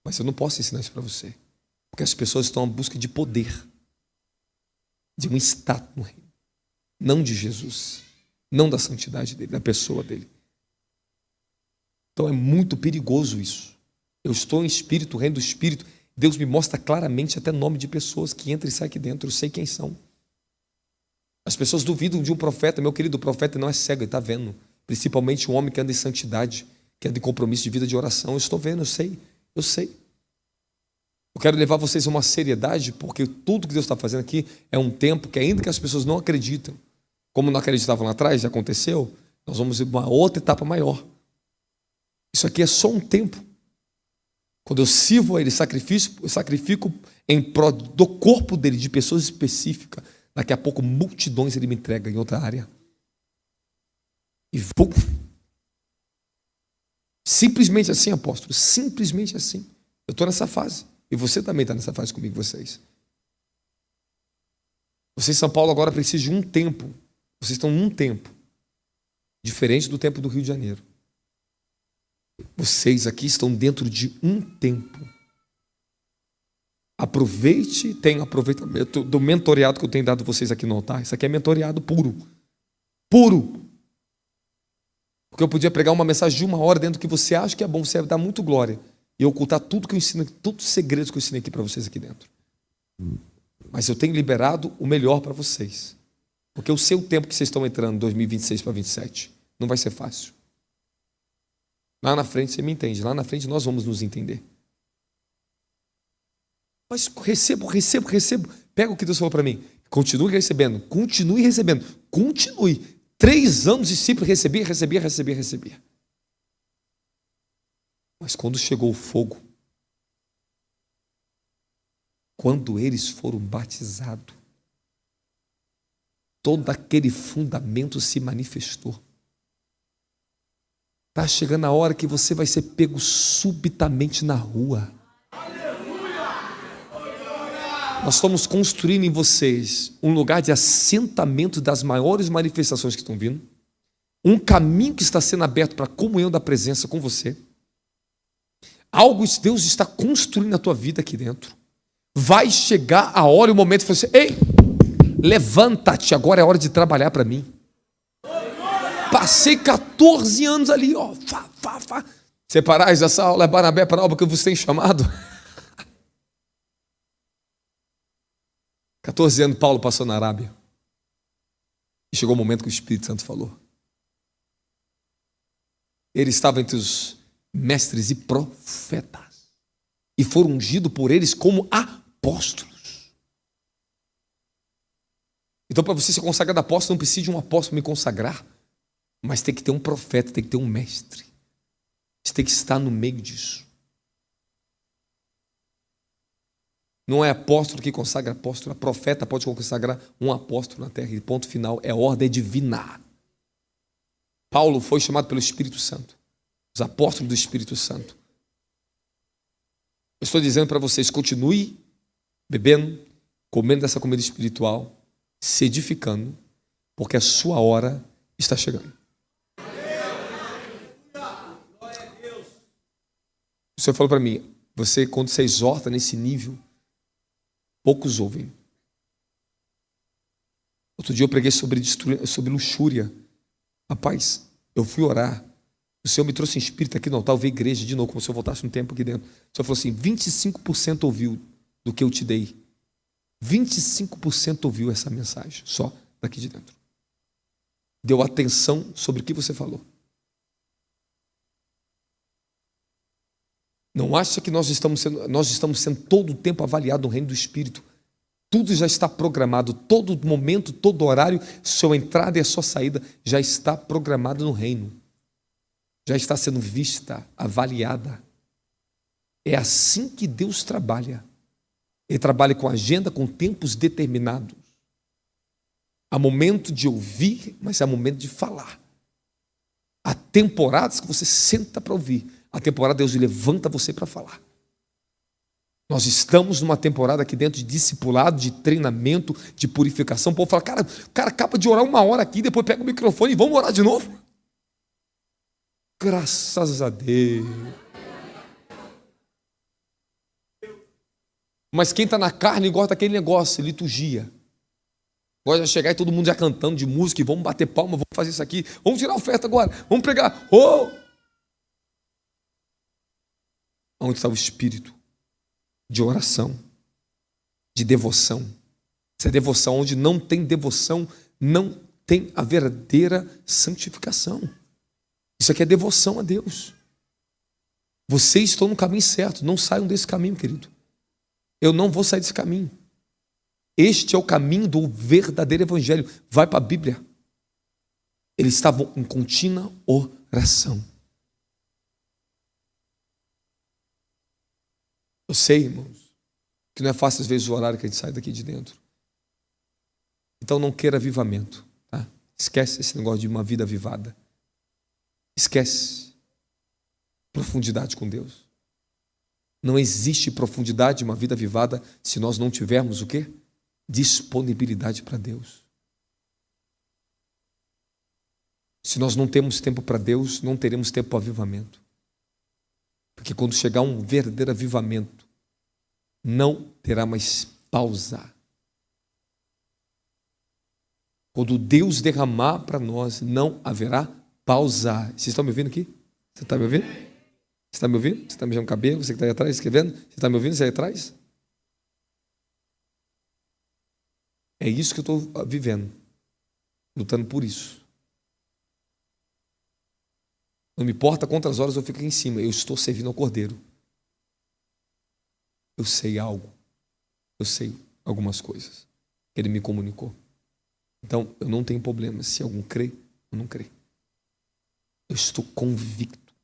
Mas eu não posso ensinar isso para você. Porque as pessoas estão à busca de poder. De um status no reino. Não de Jesus. Não da santidade dele, da pessoa dele. Então é muito perigoso isso. Eu estou em espírito, reino do espírito. Deus me mostra claramente até nome de pessoas que entram e saem aqui dentro. Eu sei quem são. As pessoas duvidam de um profeta. Meu querido, o profeta não é cego, ele está vendo. Principalmente um homem que anda em santidade, que anda em compromisso de vida de oração. Eu estou vendo, eu sei. Eu quero levar vocês a uma seriedade, porque tudo que Deus está fazendo aqui é um tempo que, ainda que as pessoas não acreditam, como não acreditavam lá atrás, já aconteceu, nós vamos ir para uma outra etapa maior. Isso aqui é só um tempo. Quando eu sirvo a Ele, eu sacrifico em prol do corpo dele, de pessoas específicas. Daqui a pouco, multidões Ele me entrega em outra área. E vou. Simplesmente assim, apóstolo. Simplesmente assim. Eu estou nessa fase. E você também está nessa fase comigo, vocês. Vocês, São Paulo, agora precisam de um tempo. Vocês estão num tempo diferente do tempo do Rio de Janeiro. Vocês aqui estão dentro de um tempo. Aproveite, tenha aproveitamento do mentoreado que eu tenho dado a vocês aqui no altar. Isso aqui é mentoreado puro. Puro. Porque eu podia pregar uma mensagem de 1 hora dentro do que você acha que é bom, você vai dar muito glória. E ocultar tudo que eu ensino, todos os segredos que eu ensinei aqui para vocês aqui dentro. Mas eu tenho liberado o melhor para vocês. Porque eu sei o tempo que vocês estão entrando, 2026 para 2027. Não vai ser fácil. Lá na frente você me entende. Lá na frente nós vamos nos entender. Mas recebo. Pega o que Deus falou para mim. Continue recebendo. Continue recebendo. Continue. 3 anos e sempre recebia. Mas quando chegou o fogo, quando eles foram batizados, todo aquele fundamento se manifestou. Está chegando a hora que você vai ser pego subitamente na rua. Nós estamos construindo em vocês um lugar de assentamento das maiores manifestações que estão vindo, um caminho que está sendo aberto para a comunhão da presença com você. Algo que Deus está construindo na tua vida aqui dentro. Vai chegar a hora e o momento de você, ei, levanta-te, agora é hora de trabalhar para mim. Passei 14 anos ali, ó, Separais essa aula é Barnabé para a obra que eu vos tenho chamado. 14 anos Paulo passou na Arábia. E chegou o momento que o Espírito Santo falou. Ele estava entre os mestres e profetas. E foram ungidos por eles como apóstolos. Então, para você se consagrar de apóstolo, não precisa de um apóstolo me consagrar. Mas tem que ter um profeta, tem que ter um mestre. Você tem que estar no meio disso. Não é apóstolo que consagra apóstolo. A profeta pode consagrar um apóstolo na terra. E ponto final, é ordem divina. Paulo foi chamado pelo Espírito Santo. Os apóstolos do Espírito Santo. Eu estou dizendo para vocês, continue bebendo, comendo dessa comida espiritual, se edificando, porque a sua hora está chegando. O Senhor falou para mim, você, quando você exorta nesse nível, poucos ouvem. Outro dia eu preguei sobre luxúria. Rapaz, eu fui orar. O Senhor me trouxe em espírito aqui no altar, eu vi a igreja de novo, como se eu voltasse um tempo aqui dentro. O Senhor falou assim, 25% ouviu do que eu te dei. 25% ouviu essa mensagem, só daqui de dentro. Deu atenção sobre o que você falou. Não acha que nós estamos sendo todo o tempo avaliados no reino do Espírito. Tudo já está programado, todo momento, todo horário, sua entrada e a sua saída já está programado no reino. Já está sendo vista, avaliada. É assim que Deus trabalha. Ele trabalha com agenda, com tempos determinados. Há momento de ouvir, mas há momento de falar. Há temporadas que você senta para ouvir. Há temporada Deus levanta você para falar. Nós estamos numa temporada aqui dentro de discipulado, de treinamento, de purificação. O povo fala, cara, o cara acaba de orar 1 hora aqui, depois pega o microfone e vamos orar de novo. Graças a Deus. Mas quem está na carne gosta daquele negócio, liturgia. Gosta de chegar e todo mundo já cantando de música, e vamos bater palma, vamos fazer isso aqui, vamos tirar a oferta agora, vamos pregar. Oh! Onde está o espírito de oração, de devoção? Essa devoção, onde não tem devoção, não tem a verdadeira santificação. Isso aqui é devoção a Deus. Vocês estão no caminho certo, não saiam desse caminho, querido. Eu não vou sair desse caminho. Este é o caminho do verdadeiro evangelho. Vai para a Bíblia. Eles estavam em contínua oração. Eu sei, irmãos, que não é fácil às vezes o horário que a gente sai daqui de dentro. Então não queira avivamento. Tá? Esquece esse negócio de uma vida avivada. Esquece profundidade com Deus. Não existe profundidade de uma vida avivada se nós não tivermos o quê? Disponibilidade para Deus. Se nós não temos tempo para Deus, não teremos tempo para avivamento. Porque quando chegar um verdadeiro avivamento, não terá mais pausa. Quando Deus derramar para nós, não haverá pausa. Vocês estão me ouvindo aqui? Você está me ouvindo? Você está me ouvindo? Você está mexendo o cabelo? Você que está aí atrás escrevendo? Você está me ouvindo? Você aí atrás? É isso que eu estou vivendo. Lutando por isso. Não me importa quantas horas eu fico aqui em cima. Eu estou servindo ao Cordeiro. Eu sei algo. Eu sei algumas coisas. Ele me comunicou. Então, eu não tenho problema se algum crê ou não crê. Eu estou convicto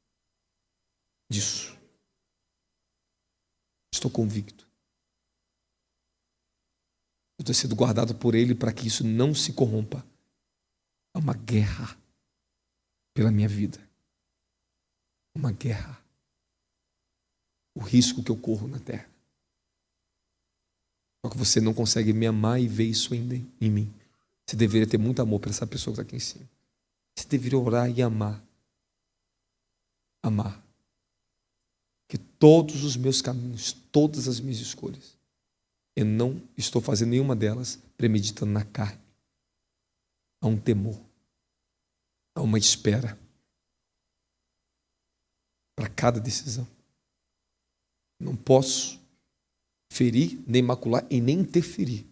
disso. Estou convicto. Eu estou sendo guardado por Ele para que isso não se corrompa. É uma guerra pela minha vida. Uma guerra. O risco que eu corro na terra. Só que você não consegue me amar e ver isso ainda em mim. Você deveria ter muito amor para essa pessoa que está aqui em cima. Você deveria orar e amar. Amar. Que todos os meus caminhos, todas as minhas escolhas, eu não estou fazendo nenhuma delas premeditando na carne. Há um temor. Há uma espera. Para cada decisão. Não posso ferir, nem macular e nem interferir.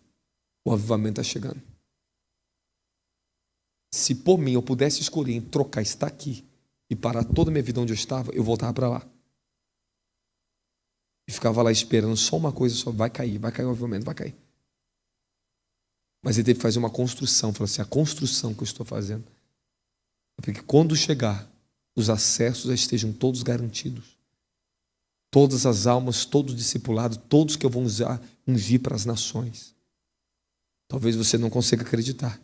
O avivamento está chegando. Se por mim eu pudesse escolher em trocar estar aqui e parar toda a minha vida onde eu estava, eu voltava para lá. E ficava lá esperando só uma coisa, só vai cair o avivamento, vai cair. Mas ele teve que fazer uma construção. Falou assim, a construção que eu estou fazendo é porque quando chegar, os acessos já estejam todos garantidos. Todas as almas, todo discipulado, todos que eu vou ungir para as nações. Talvez você não consiga acreditar,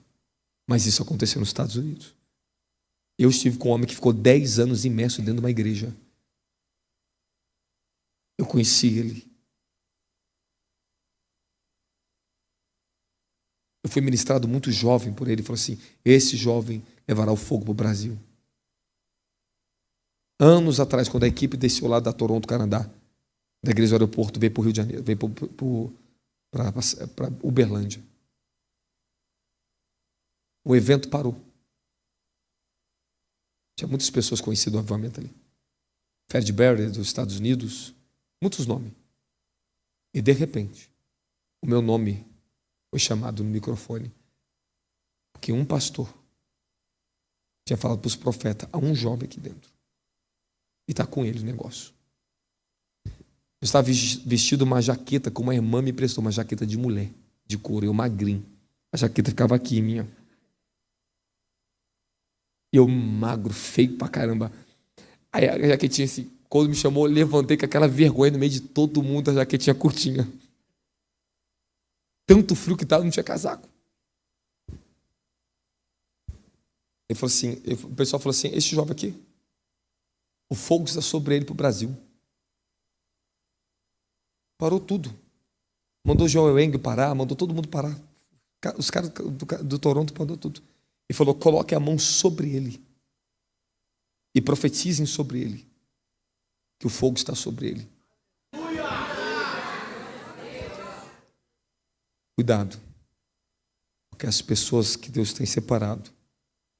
mas isso aconteceu nos Estados Unidos. Eu estive com um homem que ficou 10 anos imerso dentro de uma igreja. Eu conheci ele. Eu fui ministrado muito jovem por ele. Ele falou assim, esse jovem levará o fogo para o Brasil. Anos atrás, quando a equipe desceu lá da Toronto, Canadá, da igreja do aeroporto, veio para o Rio de Janeiro, veio para Uberlândia. O evento parou. Tinha muitas pessoas conhecidas do avivamento ali. Fred Barrett, dos Estados Unidos, muitos nomes. E de repente, o meu nome foi chamado no microfone, porque um pastor tinha falado para os profetas, há um jovem aqui dentro. E está com ele o negócio. Eu estava vestido uma jaqueta, como uma irmã me prestou, uma jaqueta de mulher, de couro, eu magrinho. A jaqueta ficava aqui, minha. E eu magro, feio pra caramba. Aí a jaquetinha assim, quando me chamou, eu levantei com aquela vergonha no meio de todo mundo, a jaquetinha curtinha. Tanto frio que estava, não tinha casaco. Ele falou assim, o pessoal falou assim, esse jovem aqui, o fogo está sobre ele para o Brasil. Parou tudo. Mandou Joel Eng parar, mandou todo mundo parar. Os caras do Toronto parou tudo. E falou, coloque a mão sobre ele. E profetizem sobre ele. Que o fogo está sobre ele. Cuidado. Porque as pessoas que Deus tem separado,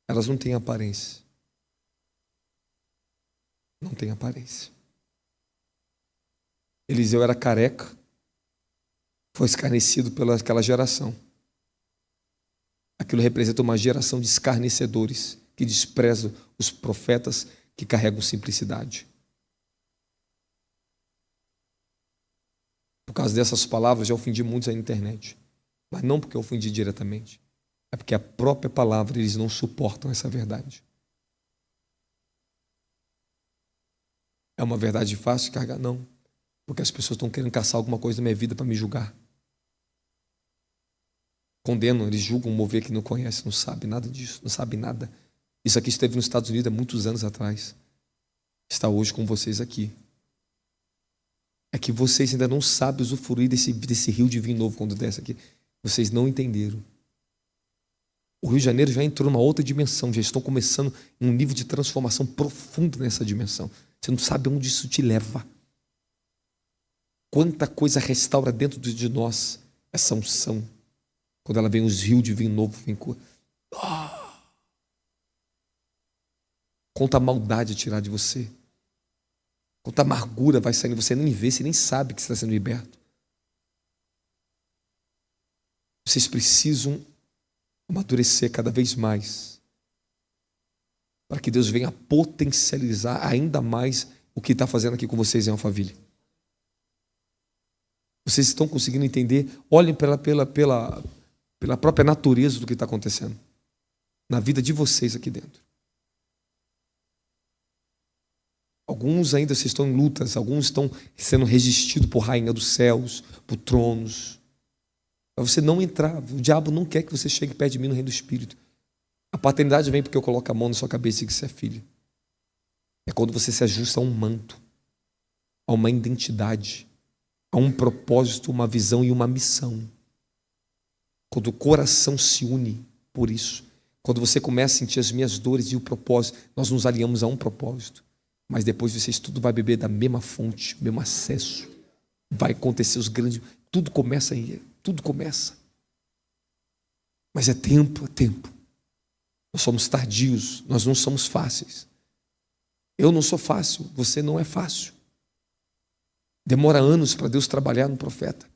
elas não têm aparência. Não têm aparência. Eliseu era careca, foi escarnecido pelaquela geração. Aquilo representa uma geração de escarnecedores que desprezam os profetas que carregam simplicidade. causa dessas palavras, já ofendi muitos na internet. Mas não porque eu ofendi diretamente. É porque a própria palavra, eles não suportam essa verdade. É uma verdade fácil de carregar? Não. Porque as pessoas estão querendo caçar alguma coisa na minha vida para me julgar. Condenam, eles julgam um mover que não conhece, não sabe nada disso, não sabe nada. Isso aqui esteve nos Estados Unidos há muitos anos atrás. Está hoje com vocês aqui. É que vocês ainda não sabem usufruir desse rio de vinho novo quando desce aqui. Vocês não entenderam. O Rio de Janeiro já entrou numa outra dimensão, já estão começando um nível de transformação profundo nessa dimensão. Você não sabe onde isso te leva. Quanta coisa restaura dentro de nós essa unção. Quando ela vem, os rios de vinho novo vem com... Quanta maldade tirar de você. Quanta amargura vai sair de você, nem vê, você nem sabe que você está sendo liberto. Vocês precisam amadurecer cada vez mais para que Deus venha potencializar ainda mais o que está fazendo aqui com vocês em Alphaville. Vocês estão conseguindo entender? Olhem pela própria natureza do que está acontecendo na vida de vocês aqui dentro. Alguns ainda vocês estão em lutas, alguns estão sendo resistidos por rainha dos céus, por tronos. Para você não entrar, o diabo não quer que você chegue perto de mim no reino do Espírito. A paternidade vem porque eu coloco a mão na sua cabeça e digo que você é filho. É quando você se ajusta a um manto, a uma identidade, a um propósito, uma visão e uma missão. Quando o coração se une por isso, quando você começa a sentir as minhas dores e o propósito, nós nos alinhamos a um propósito. Mas depois vocês tudo vai beber da mesma fonte, mesmo acesso. Vai acontecer os grandes... Tudo começa aí, tudo começa. Mas é tempo, é tempo. Nós somos tardios, nós não somos fáceis. Eu não sou fácil, você não é fácil. Demora anos para Deus trabalhar no profeta.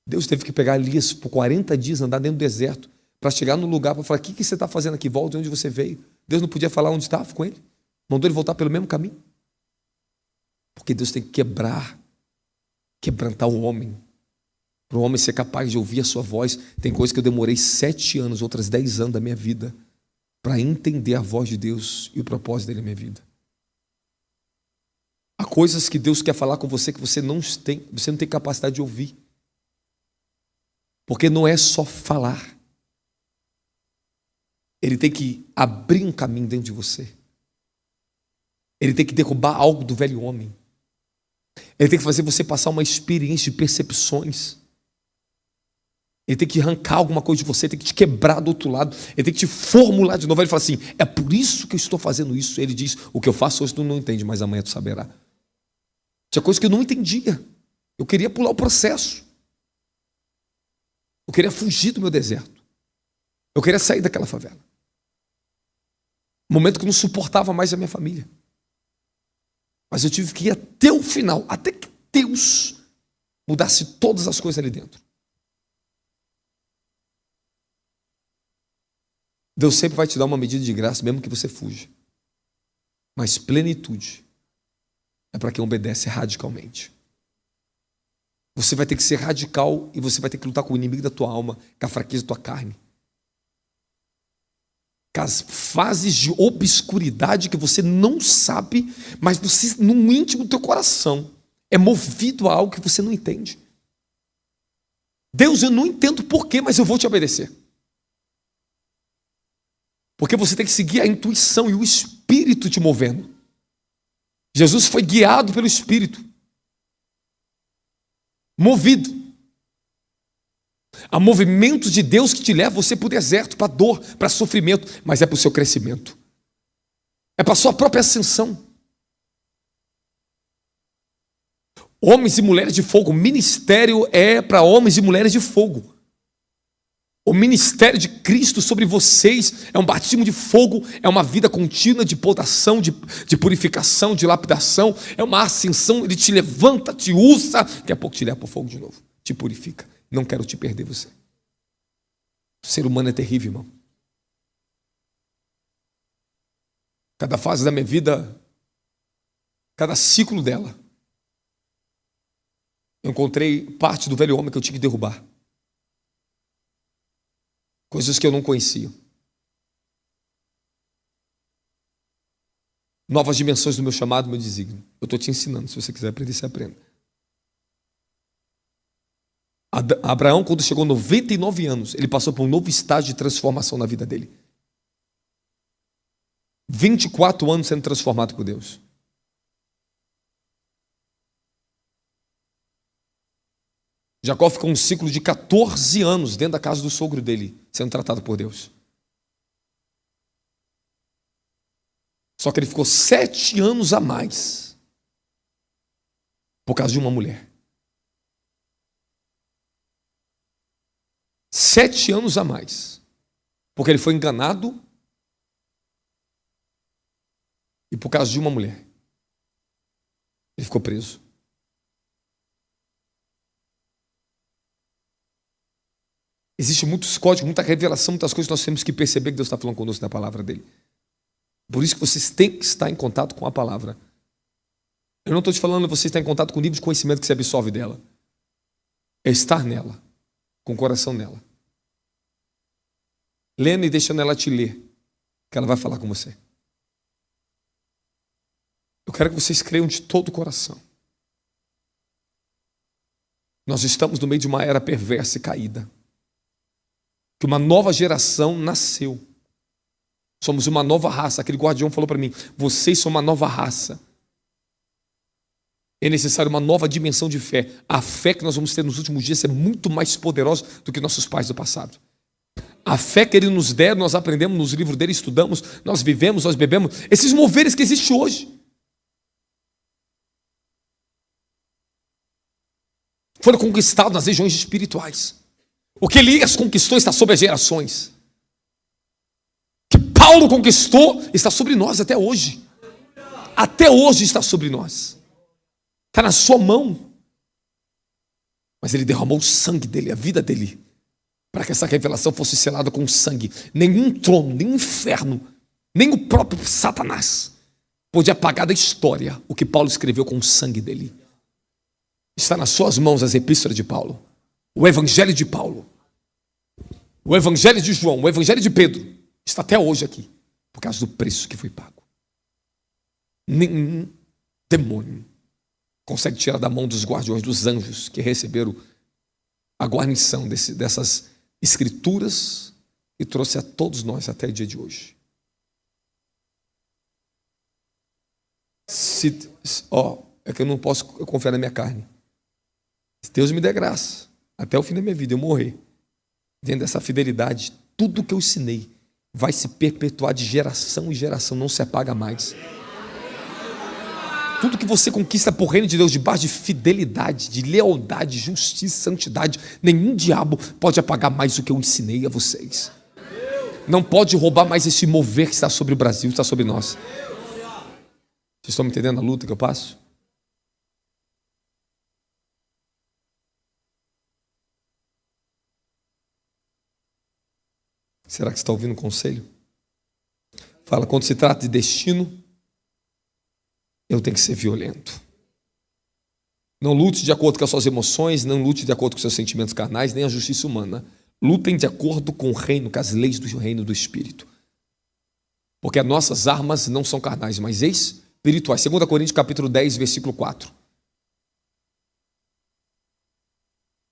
Deus teve que pegar Elias por 40 dias, andar dentro do deserto, para chegar no lugar para falar, o que você está fazendo aqui? Volta de onde você veio. Deus não podia falar onde estava com ele. Mandou ele voltar pelo mesmo caminho. Porque Deus tem que quebrantar o homem. Para o homem ser capaz de ouvir a sua voz. Tem coisas que eu demorei 7 anos, outras 10 anos da minha vida, para entender a voz de Deus e o propósito dele na minha vida. Há coisas que Deus quer falar com você que você não tem capacidade de ouvir. Porque não é só falar. Ele tem que abrir um caminho dentro de você. Ele tem que derrubar algo do velho homem. Ele tem que fazer você passar uma experiência de percepções. Ele tem que arrancar alguma coisa de você, tem que te quebrar do outro lado, ele tem que te formular de novo. Ele fala assim, é por isso que eu estou fazendo isso. Ele diz, o que eu faço hoje tu não entende, mas amanhã tu saberá. Tinha coisa que eu não entendia. Eu queria pular o processo. Eu queria fugir do meu deserto. Eu queria sair daquela favela. Momento que eu não suportava mais a minha família. Mas eu tive que ir até o final, até que Deus mudasse todas as coisas ali dentro. Deus sempre vai te dar uma medida de graça, mesmo que você fuja. Mas plenitude é para quem obedece radicalmente. Você vai ter que ser radical e você vai ter que lutar com o inimigo da tua alma, com a fraqueza da tua carne. Com as fases de obscuridade que você não sabe, mas você, no íntimo do teu coração, é movido a algo que você não entende. Deus, eu não entendo porquê, mas eu vou te obedecer. Porque você tem que seguir a intuição e o Espírito te movendo. Jesus foi guiado pelo Espírito. Movido. Há movimentos de Deus que te levam você para o deserto, para a dor, para o sofrimento, mas é para o seu crescimento. É para a sua própria ascensão. Homens e mulheres de fogo. O ministério é para homens e mulheres de fogo. O ministério de Cristo sobre vocês é um batismo de fogo, é uma vida contínua de podação, de purificação, de lapidação, é uma ascensão, ele te levanta, te usa, daqui a pouco te leva para o fogo de novo, te purifica. Não quero te perder você. O ser humano é terrível, irmão. Cada fase da minha vida, cada ciclo dela, Eu encontrei parte do velho homem que eu tinha que derrubar. Coisas que eu não conhecia. Novas dimensões do meu chamado, do meu desígnio. Eu estou te ensinando. Se você quiser aprender, você aprenda. Abraão, quando chegou a 99 anos, ele passou por um novo estágio de transformação na vida dele. 24 anos sendo transformado por Deus. Jacó ficou um ciclo de 14 anos dentro da casa do sogro dele, sendo tratado por Deus. Só que ele ficou 7 anos a mais por causa de uma mulher. 7 anos a mais. Porque ele foi enganado e por causa de uma mulher. Ele ficou preso. Existe muitos códigos, muita revelação, muitas coisas que nós temos que perceber que Deus está falando conosco na palavra dele. Por isso que vocês têm que estar em contato com a palavra. Eu não estou te falando você estar em contato com o nível de conhecimento que você absorve dela. É estar nela, com o coração nela. Lendo e deixando ela te ler, que ela vai falar com você. Eu quero que vocês creiam de todo o coração. Nós estamos no meio de uma era perversa e caída. Que uma nova geração nasceu. Somos uma nova raça. Aquele guardião falou para mim, vocês são uma nova raça. É necessário uma nova dimensão de fé. A fé que nós vamos ter nos últimos dias é muito mais poderosa do que nossos pais do passado. A fé que ele nos der, nós aprendemos nos livros dele, estudamos, nós vivemos, nós bebemos. Esses moveres que existem hoje foram conquistados nas regiões espirituais. O que Elias conquistou está sobre as gerações. O que Paulo conquistou está sobre nós até hoje. Até hoje está sobre nós. Está na sua mão. Mas ele derramou o sangue dele, a vida dele, para que essa revelação fosse selada com sangue. Nenhum trono, nem o inferno, nem o próprio Satanás pôde apagar da história o que Paulo escreveu com o sangue dele. Está nas suas mãos as epístolas de Paulo, o evangelho de Paulo, o evangelho de João, o evangelho de Pedro. Está até hoje aqui, por causa do preço que foi pago. Nenhum demônio consegue tirar da mão dos guardiões, dos anjos que receberam a guarnição dessas escrituras e trouxe a todos nós até o dia de hoje. É que eu não posso confiar na minha carne. Se Deus me der graça, até o fim da minha vida, eu morrer, dentro dessa fidelidade, tudo que eu ensinei vai se perpetuar de geração em geração, não se apaga mais. Tudo que você conquista por reino de Deus, debaixo de fidelidade, de lealdade, justiça, santidade, nenhum diabo pode apagar mais o que eu ensinei a vocês. Não pode roubar mais esse mover que está sobre o Brasil, está sobre nós. Vocês estão me entendendo a luta que eu passo? Será que você está ouvindo o conselho? Fala, quando se trata de destino, eu tenho que ser violento. Não lute de acordo com as suas emoções, não lute de acordo com os seus sentimentos carnais, nem a justiça humana. Lutem de acordo com o reino, com as leis do reino do Espírito. Porque as nossas armas não são carnais, mas espirituais. 2 Coríntios capítulo 10, versículo 4.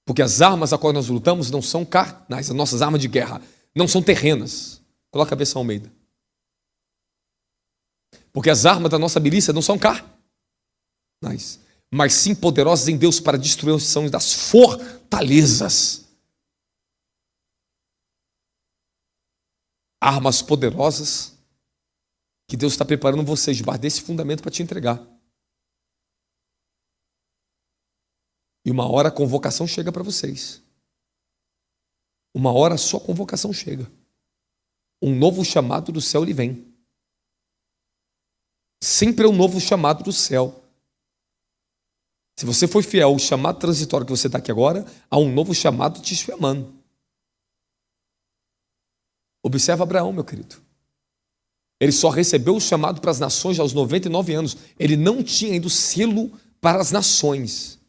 Porque as armas a qual nós lutamos não são carnais, as nossas armas de guerra não são terrenas. Coloca a cabeça Almeida. Porque as armas da nossa milícia não são carnais, mas sim poderosas em Deus para a destruição das fortalezas. Armas poderosas que Deus está preparando vocês debaixo desse fundamento para te entregar. E uma hora a convocação chega para vocês. Uma hora a sua convocação chega. Um novo chamado do céu lhe vem. Sempre é um novo chamado do céu. Se você foi fiel ao chamado transitório que você está aqui agora, há um novo chamado te chamando. Observa Abraão, meu querido. Ele só recebeu o chamado para as nações aos 99 anos. Ele não tinha ainda o selo para as nações.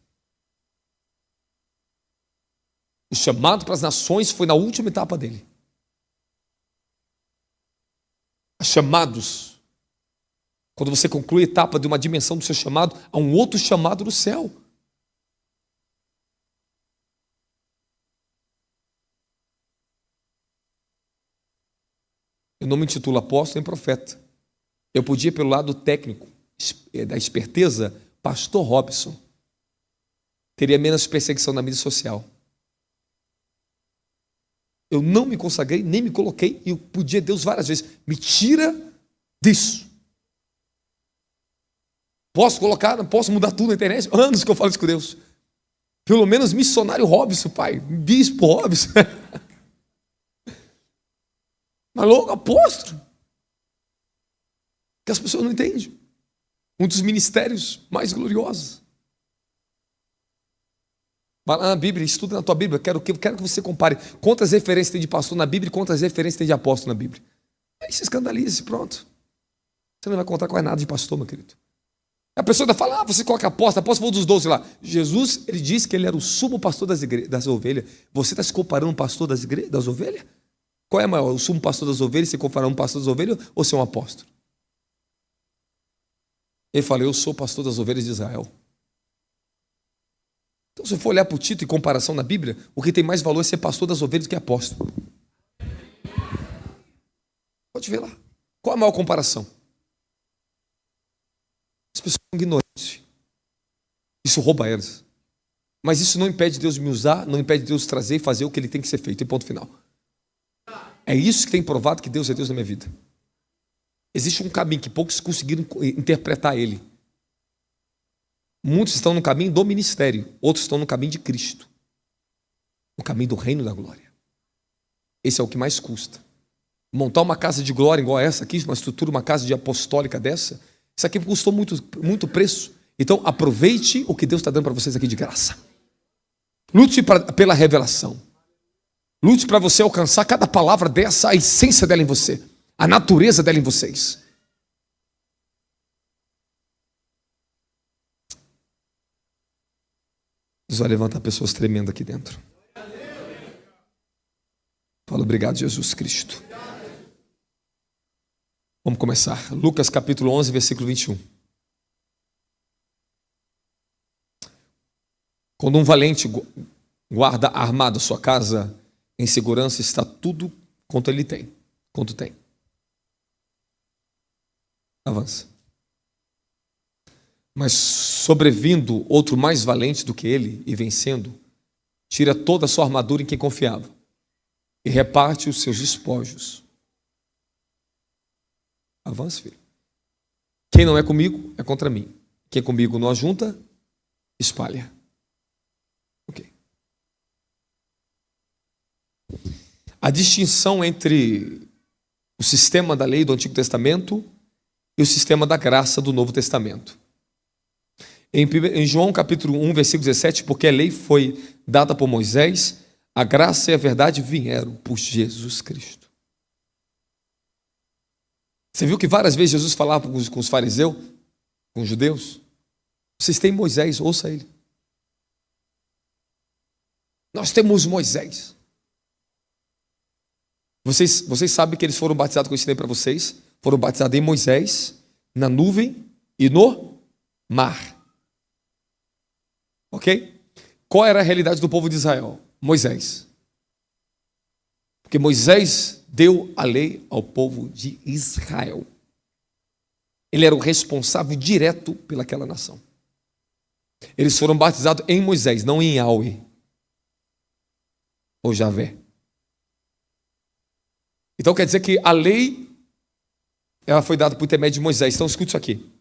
O chamado para as nações foi na última etapa dele. Chamados. Quando você conclui a etapa de uma dimensão do seu chamado, há um outro chamado no céu. Eu não me intitulo apóstolo nem profeta. Eu podia ir pelo lado técnico, da esperteza, pastor Robson. Teria menos perseguição na mídia social. Eu não me consagrei, nem me coloquei, e eu podia Deus várias vezes, me tira disso. Posso colocar, não posso mudar tudo na internet? Anos que eu falo isso com Deus. Pelo menos missionário Robson, pai, bispo Robson. Mas logo apóstolo. Que as pessoas não entendem. Um dos ministérios mais gloriosos. Vai lá na Bíblia, estuda na tua Bíblia. Quero que você compare quantas referências tem de pastor na Bíblia e quantas referências tem de apóstolo na Bíblia. Aí se escandalize, pronto. Você não vai contar quase nada de pastor, meu querido. A pessoa ainda fala, você coloca apóstolo foi um dos 12 lá. Jesus, ele disse que ele era o sumo pastor das ovelhas. Você está se comparando um pastor das ovelhas? Qual é maior, o sumo pastor das ovelhas, se comparar um pastor das ovelhas ou ser um apóstolo? Ele fala, eu sou pastor das ovelhas de Israel. Então, se eu for olhar para o título e comparação na Bíblia, o que tem mais valor é ser pastor das ovelhas do que apóstolo. Pode ver lá. Qual a maior comparação? As pessoas são ignorantes. Isso rouba elas. Mas isso não impede Deus me usar, não impede Deus trazer e fazer o que ele tem que ser feito. E ponto final. É isso que tem provado que Deus é Deus na minha vida. Existe um caminho que poucos conseguiram interpretar ele. Muitos estão no caminho do ministério, outros estão no caminho de Cristo, no caminho do reino da glória. Esse é o que mais custa. Montar uma casa de glória igual a essa aqui, uma estrutura, uma casa de apostólica dessa, isso aqui custou muito preço. Então aproveite o que Deus está dando para vocês aqui de graça. Lute pela revelação. Lute para você alcançar cada palavra dessa, a essência dela em você, a natureza dela em vocês. Deus vai levantar pessoas tremendas aqui dentro. Fala, obrigado, Jesus Cristo. Vamos começar. Lucas capítulo 11, versículo 21. Quando um valente guarda armado a sua casa em segurança, está tudo quanto ele tem. Quanto tem. Avança. Mas sobrevindo outro mais valente do que ele e vencendo, tira toda a sua armadura em quem confiava e reparte os seus despojos. Avança, filho. Quem não é comigo é contra mim. Quem comigo não ajunta, espalha. Ok. A distinção entre o sistema da lei do Antigo Testamento e o sistema da graça do Novo Testamento. Em João capítulo 1, versículo 17, porque a lei foi dada por Moisés, a graça e a verdade vieram por Jesus Cristo. Você viu que várias vezes Jesus falava com os fariseus, com os judeus? Vocês têm Moisés, ouça ele. Nós temos Moisés. Vocês sabem que eles foram batizados, que eu ensinei para vocês, foram batizados em Moisés, na nuvem e no mar. Ok? Qual era a realidade do povo de Israel? Moisés. Porque Moisés deu a lei ao povo de Israel. Ele era o responsável direto pelaquela nação. Eles foram batizados em Moisés, não em Yahweh ou Javé. Então quer dizer que a lei ela foi dada por intermédio de Moisés. Então escute isso aqui.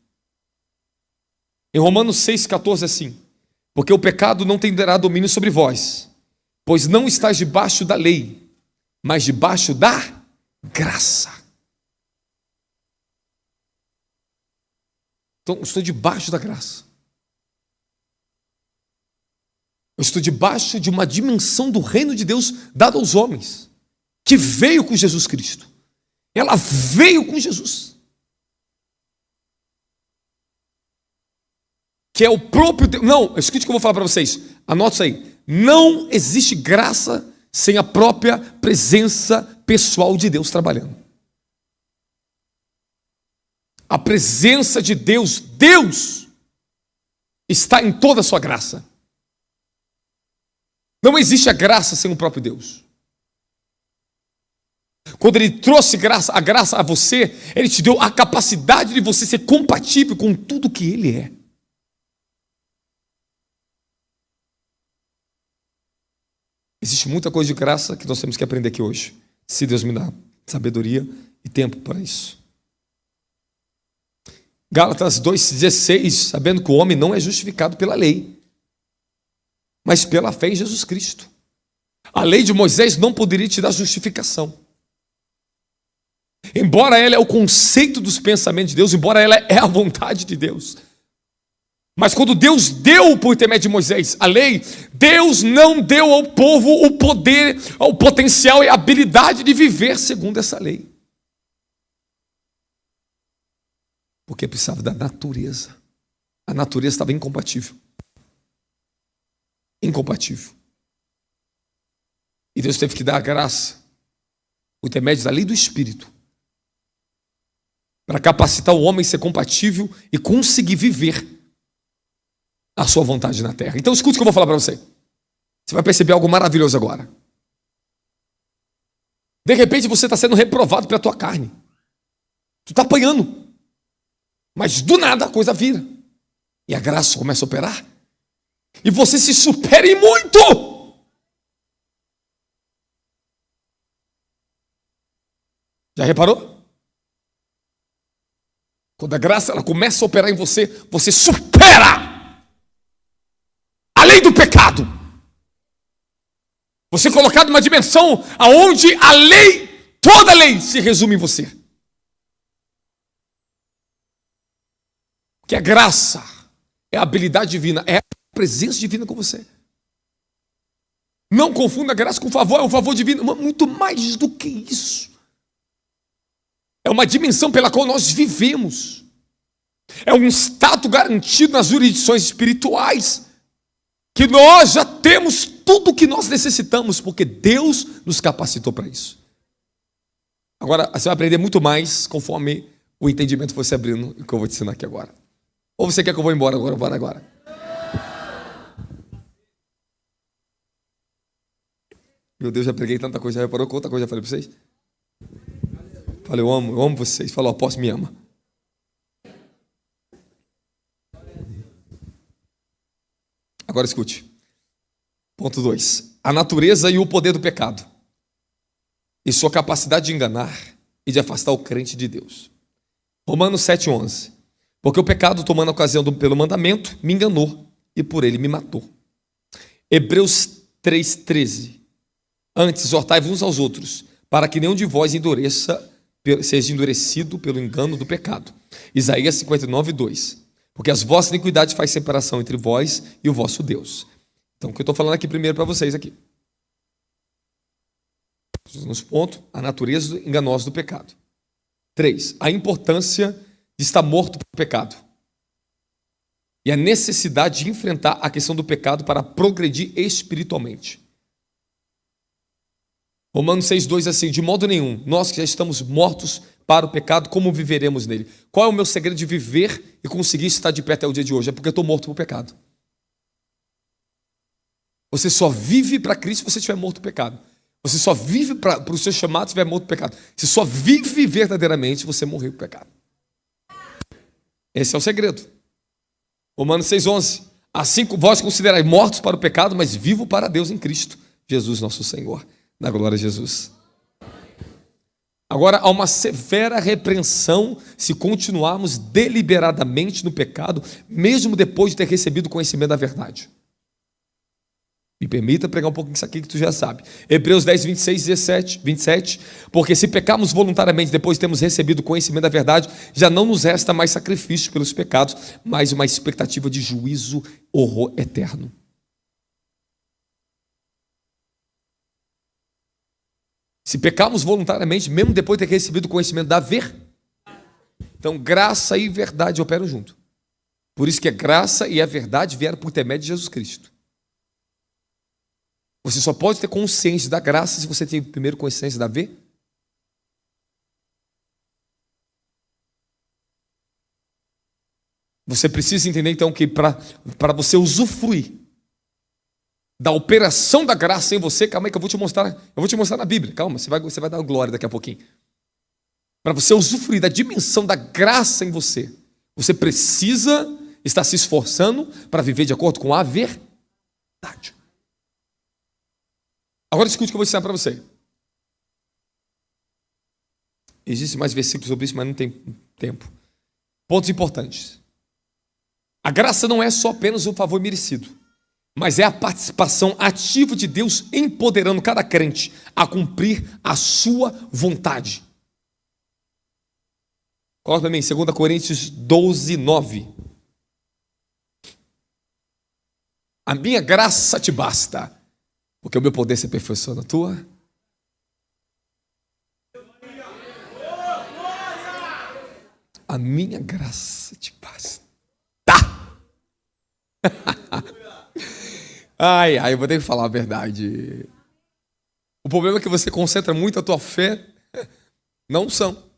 Em Romanos 6,14 assim: porque o pecado não terá domínio sobre vós, pois não estáis debaixo da lei, mas debaixo da graça. Então, eu estou debaixo da graça. Eu estou debaixo de uma dimensão do reino de Deus dada aos homens, que veio com Jesus Cristo. Ela veio com Jesus. Que é o próprio Deus. Não, escute o que eu vou falar para vocês. Anote isso aí. Não existe graça sem a própria presença pessoal de Deus trabalhando. A presença de Deus, Deus está em toda a sua graça. Não existe a graça sem o próprio Deus. Quando Ele trouxe a graça a você, Ele te deu a capacidade de você ser compatível com tudo que Ele é. Existe muita coisa de graça que nós temos que aprender aqui hoje, se Deus me dá sabedoria e tempo para isso. Gálatas 2,16, sabendo que o homem não é justificado pela lei, mas pela fé em Jesus Cristo. A lei de Moisés não poderia te dar justificação. Embora ela é o conceito dos pensamentos de Deus, embora ela é a vontade de Deus. Mas quando Deus deu por intermédio de Moisés a lei, Deus não deu ao povo o poder, o potencial e a habilidade de viver segundo essa lei. Porque precisava da natureza. A natureza estava incompatível. Incompatível. E Deus teve que dar a graça, por intermédio da lei do Espírito, para capacitar o homem a ser compatível e conseguir viver a sua vontade na terra. Então escute o que eu vou falar para você. Você vai perceber algo maravilhoso agora. De repente você está sendo reprovado pela tua carne. Tu está apanhando. Mas do nada a coisa vira. E a graça começa a operar. E você se supera em muito. Já reparou? Quando a graça ela começa a operar em você, você supera a lei do pecado. Você é colocado numa dimensão aonde a lei, toda a lei se resume em você. Porque a graça é a habilidade divina, é a presença divina com você. Não confunda a graça com o favor, é o favor divino, muito mais do que isso. É uma dimensão pela qual nós vivemos. É um status garantido nas jurisdições espirituais, que nós já temos tudo o que nós necessitamos, porque Deus nos capacitou para isso. Agora, você vai aprender muito mais conforme o entendimento for se abrindo, o que eu vou te ensinar aqui agora. Ou você quer que eu vou embora agora? Bora agora. Meu Deus, já preguei tanta coisa, já reparou quanta coisa eu falei para vocês? Falei, eu amo vocês. Falou, apóstolo, me ama. Agora escute. Ponto 2. A natureza e o poder do pecado. E sua capacidade de enganar e de afastar o crente de Deus. Romanos 7,11. Porque o pecado, tomando a ocasião pelo mandamento, me enganou e por ele me matou. Hebreus 3,13. Antes, exortai-vos uns aos outros, para que nenhum de vós seja endurecido pelo engano do pecado. Isaías 59,2. Porque as vossas iniquidades fazem separação entre vós e o vosso Deus. Então, o que eu estou falando aqui primeiro para vocês aqui. Nos pontos, a natureza enganosa do pecado. 3. A importância de estar morto pelo pecado. E a necessidade de enfrentar a questão do pecado para progredir espiritualmente. Romanos 6,2 assim, de modo nenhum, nós que já estamos mortos para o pecado, como viveremos nele? Qual é o meu segredo de viver e conseguir estar de pé até o dia de hoje? É porque eu estou morto para o pecado. Você só vive para Cristo se você estiver morto para o pecado. Você só vive para o seu chamado se estiver morto para o pecado. Você só vive verdadeiramente se você morrer para o pecado. Esse é o segredo. Romanos 6,11. Assim vós considerai mortos para o pecado, mas vivo para Deus em Cristo, Jesus nosso Senhor. Na glória a Jesus. Agora, há uma severa repreensão se continuarmos deliberadamente no pecado, mesmo depois de ter recebido conhecimento da verdade. Me permita pregar um pouquinho disso aqui que tu já sabe. Hebreus 10, 26, 27. Porque se pecarmos voluntariamente depois de termos recebido conhecimento da verdade, já não nos resta mais sacrifício pelos pecados, mas uma expectativa de juízo, horror eterno. Se pecarmos voluntariamente, mesmo depois de ter recebido o conhecimento da verdade. Então, graça e verdade operam junto. Por isso que a graça e a verdade vieram por intermédio de Jesus Cristo. Você só pode ter consciência da graça se você tem primeiro consciência da verdade. Você precisa entender então que para você usufruir da operação da graça em você, calma aí que eu vou te mostrar na Bíblia, calma, você vai dar glória daqui a pouquinho. Para você usufruir da dimensão da graça em você, você precisa estar se esforçando para viver de acordo com a verdade. Agora escute o que eu vou ensinar para você. Existem mais versículos sobre isso, mas não tem tempo. Pontos importantes. A graça não é só apenas um favor merecido, mas é a participação ativa de Deus empoderando cada crente a cumprir a sua vontade. Coloca para mim, 2 Coríntios 12, 9. A minha graça te basta, porque o meu poder se aperfeiçoa na tua. A minha graça te basta. Ai, eu vou ter que falar a verdade. O problema é que você concentra muito a tua fé na unção.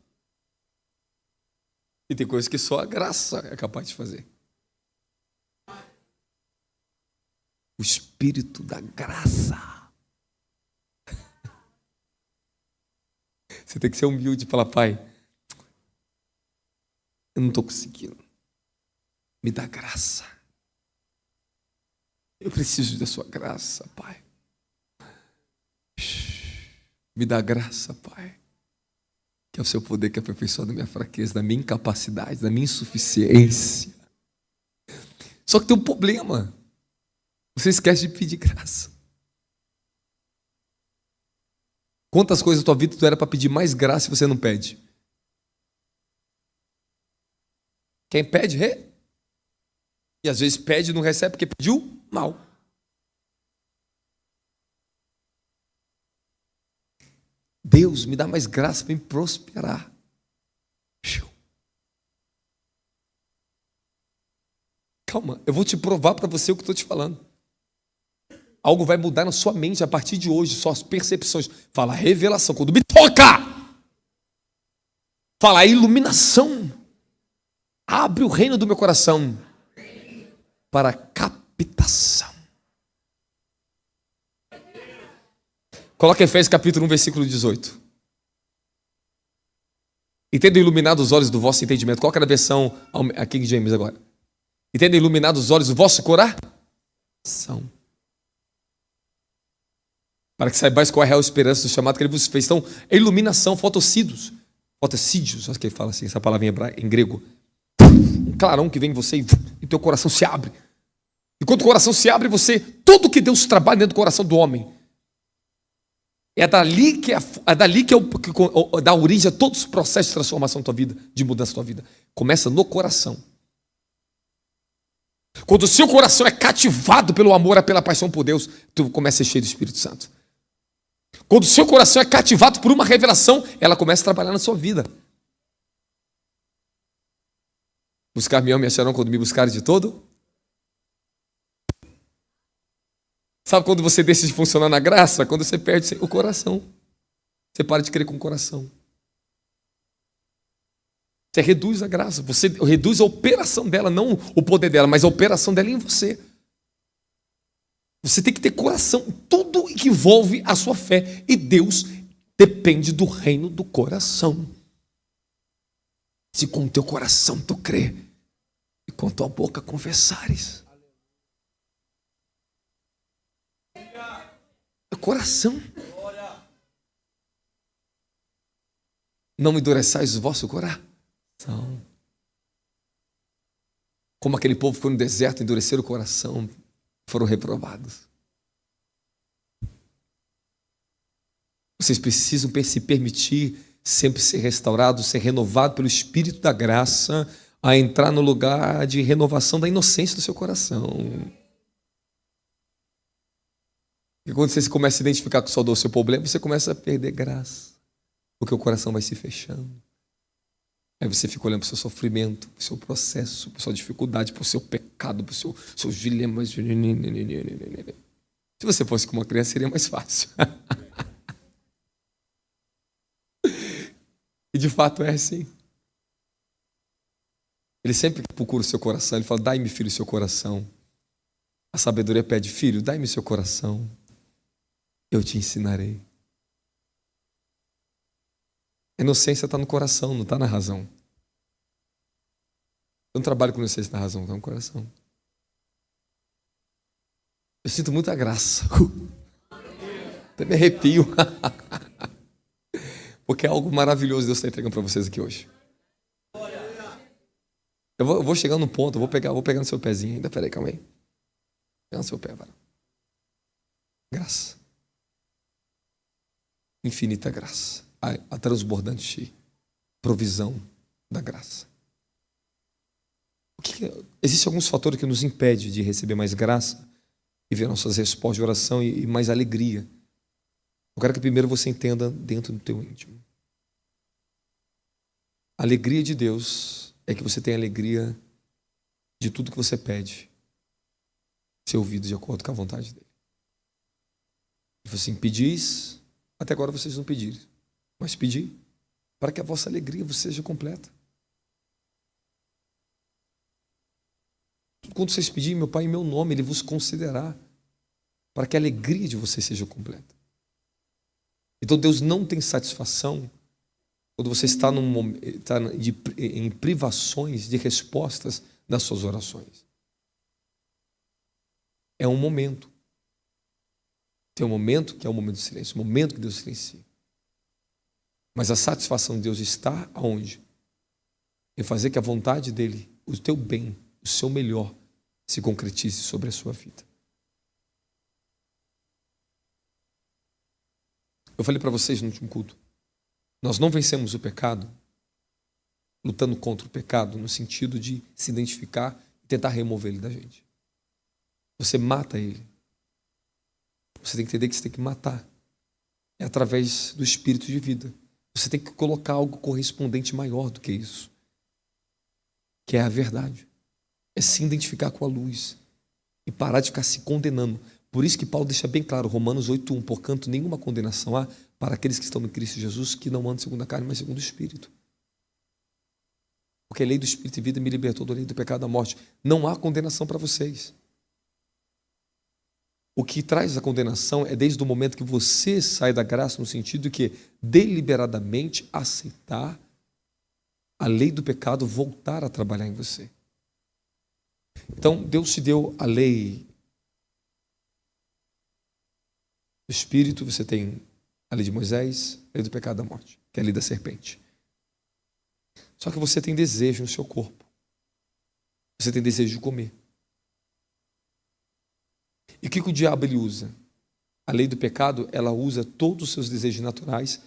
E tem coisas que só a graça é capaz de fazer. O Espírito da graça. Você tem que ser humilde e falar, Pai, eu não estou conseguindo. Me dá graça. Eu preciso da sua graça, Pai. Me dá graça, Pai. Que é o seu poder que aperfeiçoa da minha fraqueza, da minha incapacidade, da minha insuficiência. Só que tem um problema. Você esquece de pedir graça. Quantas coisas na tua vida tu era para pedir mais graça e você não pede? Quem pede, e às vezes pede e não recebe porque pediu mal. Deus, me dá mais graça para me prosperar. Calma, eu vou te provar para você o que estou te falando. Algo vai mudar na sua mente a partir de hoje, suas percepções. Fala revelação, quando me toca. Fala iluminação. Abre o reino do meu coração para captação. Coloca Efésios capítulo 1, versículo 18. E tendo iluminado os olhos do vosso entendimento. Coloca na versão a King James agora. E tendo iluminado os olhos do vosso coração. Para que saibais qual é a real esperança do chamado que ele vos fez. Então, a iluminação, fotocídios, acho que ele fala assim, essa palavra em grego. Um clarão que vem em você e teu coração se abre. E quando o coração se abre, tudo que Deus trabalha dentro do coração do homem. É dali que dá origem a todos os processos de transformação da tua vida, de mudança da tua vida. Começa no coração. Quando o seu coração é cativado pelo amor, pela paixão por Deus, tu começa a ser cheio do Espírito Santo. Quando o seu coração é cativado por uma revelação, ela começa a trabalhar na sua vida. Buscar-me-ão, me acharão quando me buscarem de todo. Sabe quando você deixa de funcionar na graça? Quando você perde o coração. Você para de crer com o coração. Você reduz a graça. Você reduz a operação dela, não o poder dela, mas a operação dela em você. Você tem que ter coração. Tudo que envolve a sua fé. E Deus depende do reino do coração. Se com o teu coração tu crê e com a tua boca confessares. É coração. Não endureçais o vosso coração. Como aquele povo ficou no deserto, endureceram o coração, foram reprovados. Vocês precisam se permitir sempre ser restaurado, ser renovado pelo Espírito da graça, a entrar no lugar de renovação da inocência do seu coração. E quando você começa a identificar com só o seu problema, você começa a perder graça, porque o coração vai se fechando. Aí você fica olhando para o seu sofrimento, para o seu processo, para a sua dificuldade, para o seu pecado, para os seus dilemas. Se você fosse com uma criança, seria mais fácil. E de fato é assim. Ele sempre procura o seu coração. Ele fala: dai-me, filho, o seu coração. A sabedoria pede: filho, dai-me o seu coração. Eu te ensinarei. A inocência está no coração, não está na razão. Eu não trabalho com inocência na razão, está no coração. Eu sinto muita graça. Até me arrepio. Porque é algo maravilhoso Deus está entregando para vocês aqui hoje. Eu vou chegar no ponto, eu vou pegar no seu pezinho ainda. Peraí, calma aí. Vou pegar no seu pé, vai. Graça. Infinita graça. A transbordante provisão da graça. Existem alguns fatores que nos impedem de receber mais graça e ver nossas respostas de oração e mais alegria. Eu quero que primeiro você entenda dentro do teu íntimo. A alegria de Deus é que você tem alegria de tudo que você pede ser ouvido de acordo com a vontade dele. Ele falou assim: pedis, até agora vocês não pediram, mas pedi para que a vossa alegria seja completa. Quando vocês pedirem, meu Pai, em meu nome, Ele vos concederá, para que a alegria de vocês seja completa. Então Deus não tem satisfação quando você está em privações de respostas das suas orações. É um momento. Tem um momento que é o momento do silêncio, o momento que Deus silencia. Mas a satisfação de Deus está aonde? Em fazer que a vontade dEle, o teu bem, o seu melhor, se concretize sobre a sua vida. Eu falei para vocês no último culto, nós não vencemos o pecado lutando contra o pecado no sentido de se identificar e tentar remover ele da gente. Você mata ele. Você tem que entender que você tem que matar. É através do espírito de vida. Você tem que colocar algo correspondente maior do que isso, que é a verdade. É se identificar com a luz e parar de ficar se condenando. Por isso que Paulo deixa bem claro, Romanos 8:1, portanto, nenhuma condenação há para aqueles que estão em Cristo Jesus, que não andam segundo a carne, mas segundo o Espírito. Porque a lei do Espírito e vida me libertou da lei do pecado e da morte. Não há condenação para vocês. O que traz a condenação é desde o momento que você sai da graça, no sentido de que deliberadamente aceitar a lei do pecado voltar a trabalhar em você. Então, Deus te deu a lei do Espírito, você tem a lei de Moisés, a lei do pecado e da morte, que é a lei da serpente. Só que você tem desejo no seu corpo. Você tem desejo de comer. E o que o diabo ele usa? A lei do pecado, ela usa todos os seus desejos naturais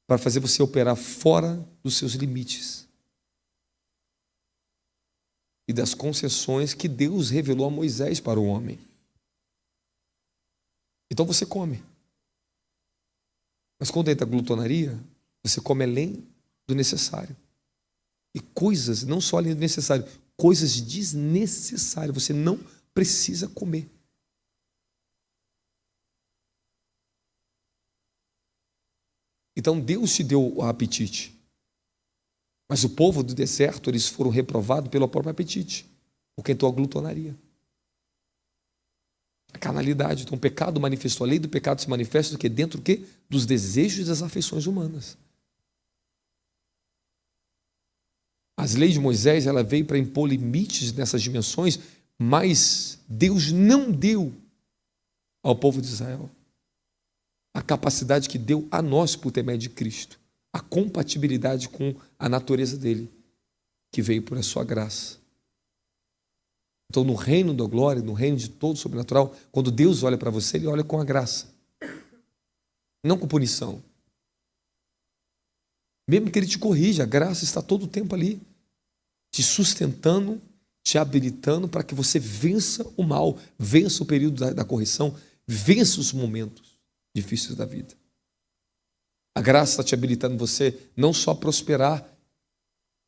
para fazer você operar fora dos seus limites e das concessões que Deus revelou a Moisés para o homem. Então você come. Mas quando entra a glutonaria, você come além do necessário. E coisas, não só além do necessário, coisas desnecessárias, você não precisa comer. Então Deus te deu o apetite. Mas o povo do deserto, eles foram reprovados pelo próprio apetite, porque entrou a glutonaria. A carnalidade. Então o pecado manifestou, a lei do pecado se manifesta do que? Dentro do quê? Dos desejos e das afeições humanas. As leis de Moisés, ela veio para impor limites nessas dimensões, mas Deus não deu ao povo de Israel a capacidade que deu a nós por intermédio de Cristo, a compatibilidade com a natureza dele, que veio por a sua graça. Então, no reino da glória, no reino de todo sobrenatural, quando Deus olha para você, Ele olha com a graça, não com punição. Mesmo que Ele te corrija, a graça está todo o tempo ali, te sustentando, te habilitando para que você vença o mal, vença o período da correção, vença os momentos difíceis da vida. A graça está te habilitando você não só a prosperar,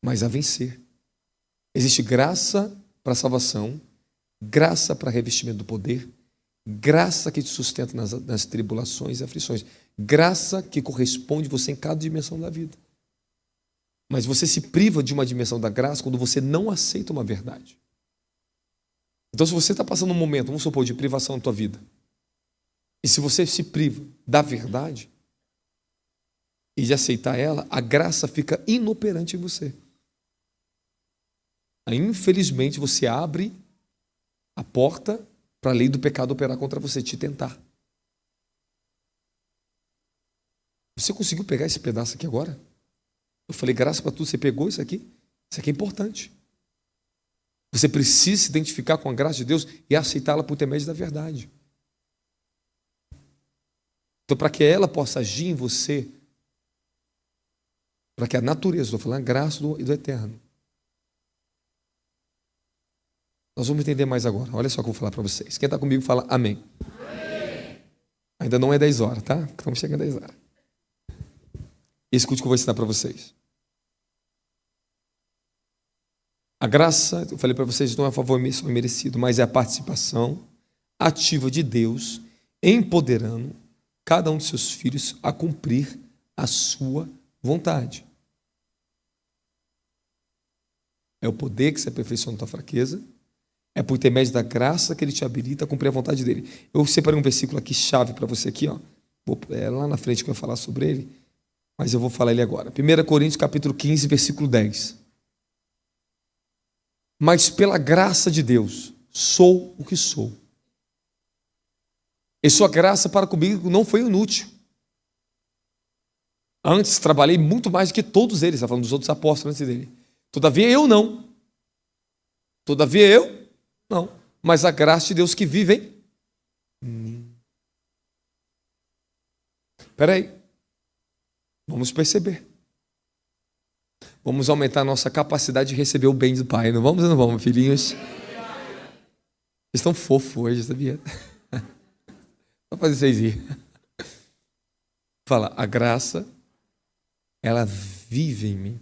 mas a vencer. Existe graça para a salvação, graça para revestimento do poder, Graça que te sustenta nas tribulações e aflições. Graça que corresponde você em cada dimensão da vida. Mas você se priva de uma dimensão da graça quando você não aceita uma verdade. Então, se você está passando um momento, vamos supor, de privação na tua vida, e se você se priva da verdade e de aceitar ela, a graça fica inoperante em você. Aí, infelizmente, você abre a porta para a lei do pecado operar contra você, te tentar. Você conseguiu pegar esse pedaço aqui agora? Eu falei graça para tudo, você pegou isso aqui? Isso aqui é importante. Você precisa se identificar com a graça de Deus e aceitá-la por intermédio da verdade. Então, para que ela possa agir em você, para que a natureza, estou falando a graça do eterno. Nós vamos entender mais agora. Olha só o que eu vou falar para vocês. Quem está comigo fala amém. Amém. Ainda não é 10 horas, tá? Estamos chegando a 10 horas. Escute o que eu vou ensinar para vocês. A graça, eu falei para vocês, não é a favor merecido, mas é a participação ativa de Deus empoderando cada um de seus filhos a cumprir a sua vontade. É o poder que se aperfeiçoa na tua fraqueza. É por intermédio da graça que ele te habilita a cumprir a vontade dele. Eu separei um versículo aqui, chave para você aqui, ó. É lá na frente que eu vou falar sobre ele, mas eu vou falar ele agora. 1 Coríntios capítulo 15, versículo 10. Mas pela graça de Deus, sou o que sou. E sua graça para comigo não foi inútil. Antes trabalhei muito mais do que todos eles, está falando dos outros apóstolos antes dele. Todavia eu não. Todavia eu não. Mas a graça de Deus que vive em mim. Espera aí. Vamos perceber. Vamos aumentar a nossa capacidade de receber o bem do Pai. Não vamos ou não vamos, filhinhos? Vocês estão fofos hoje, sabia? Só fazer vocês rir. Fala, a graça, ela vive em mim.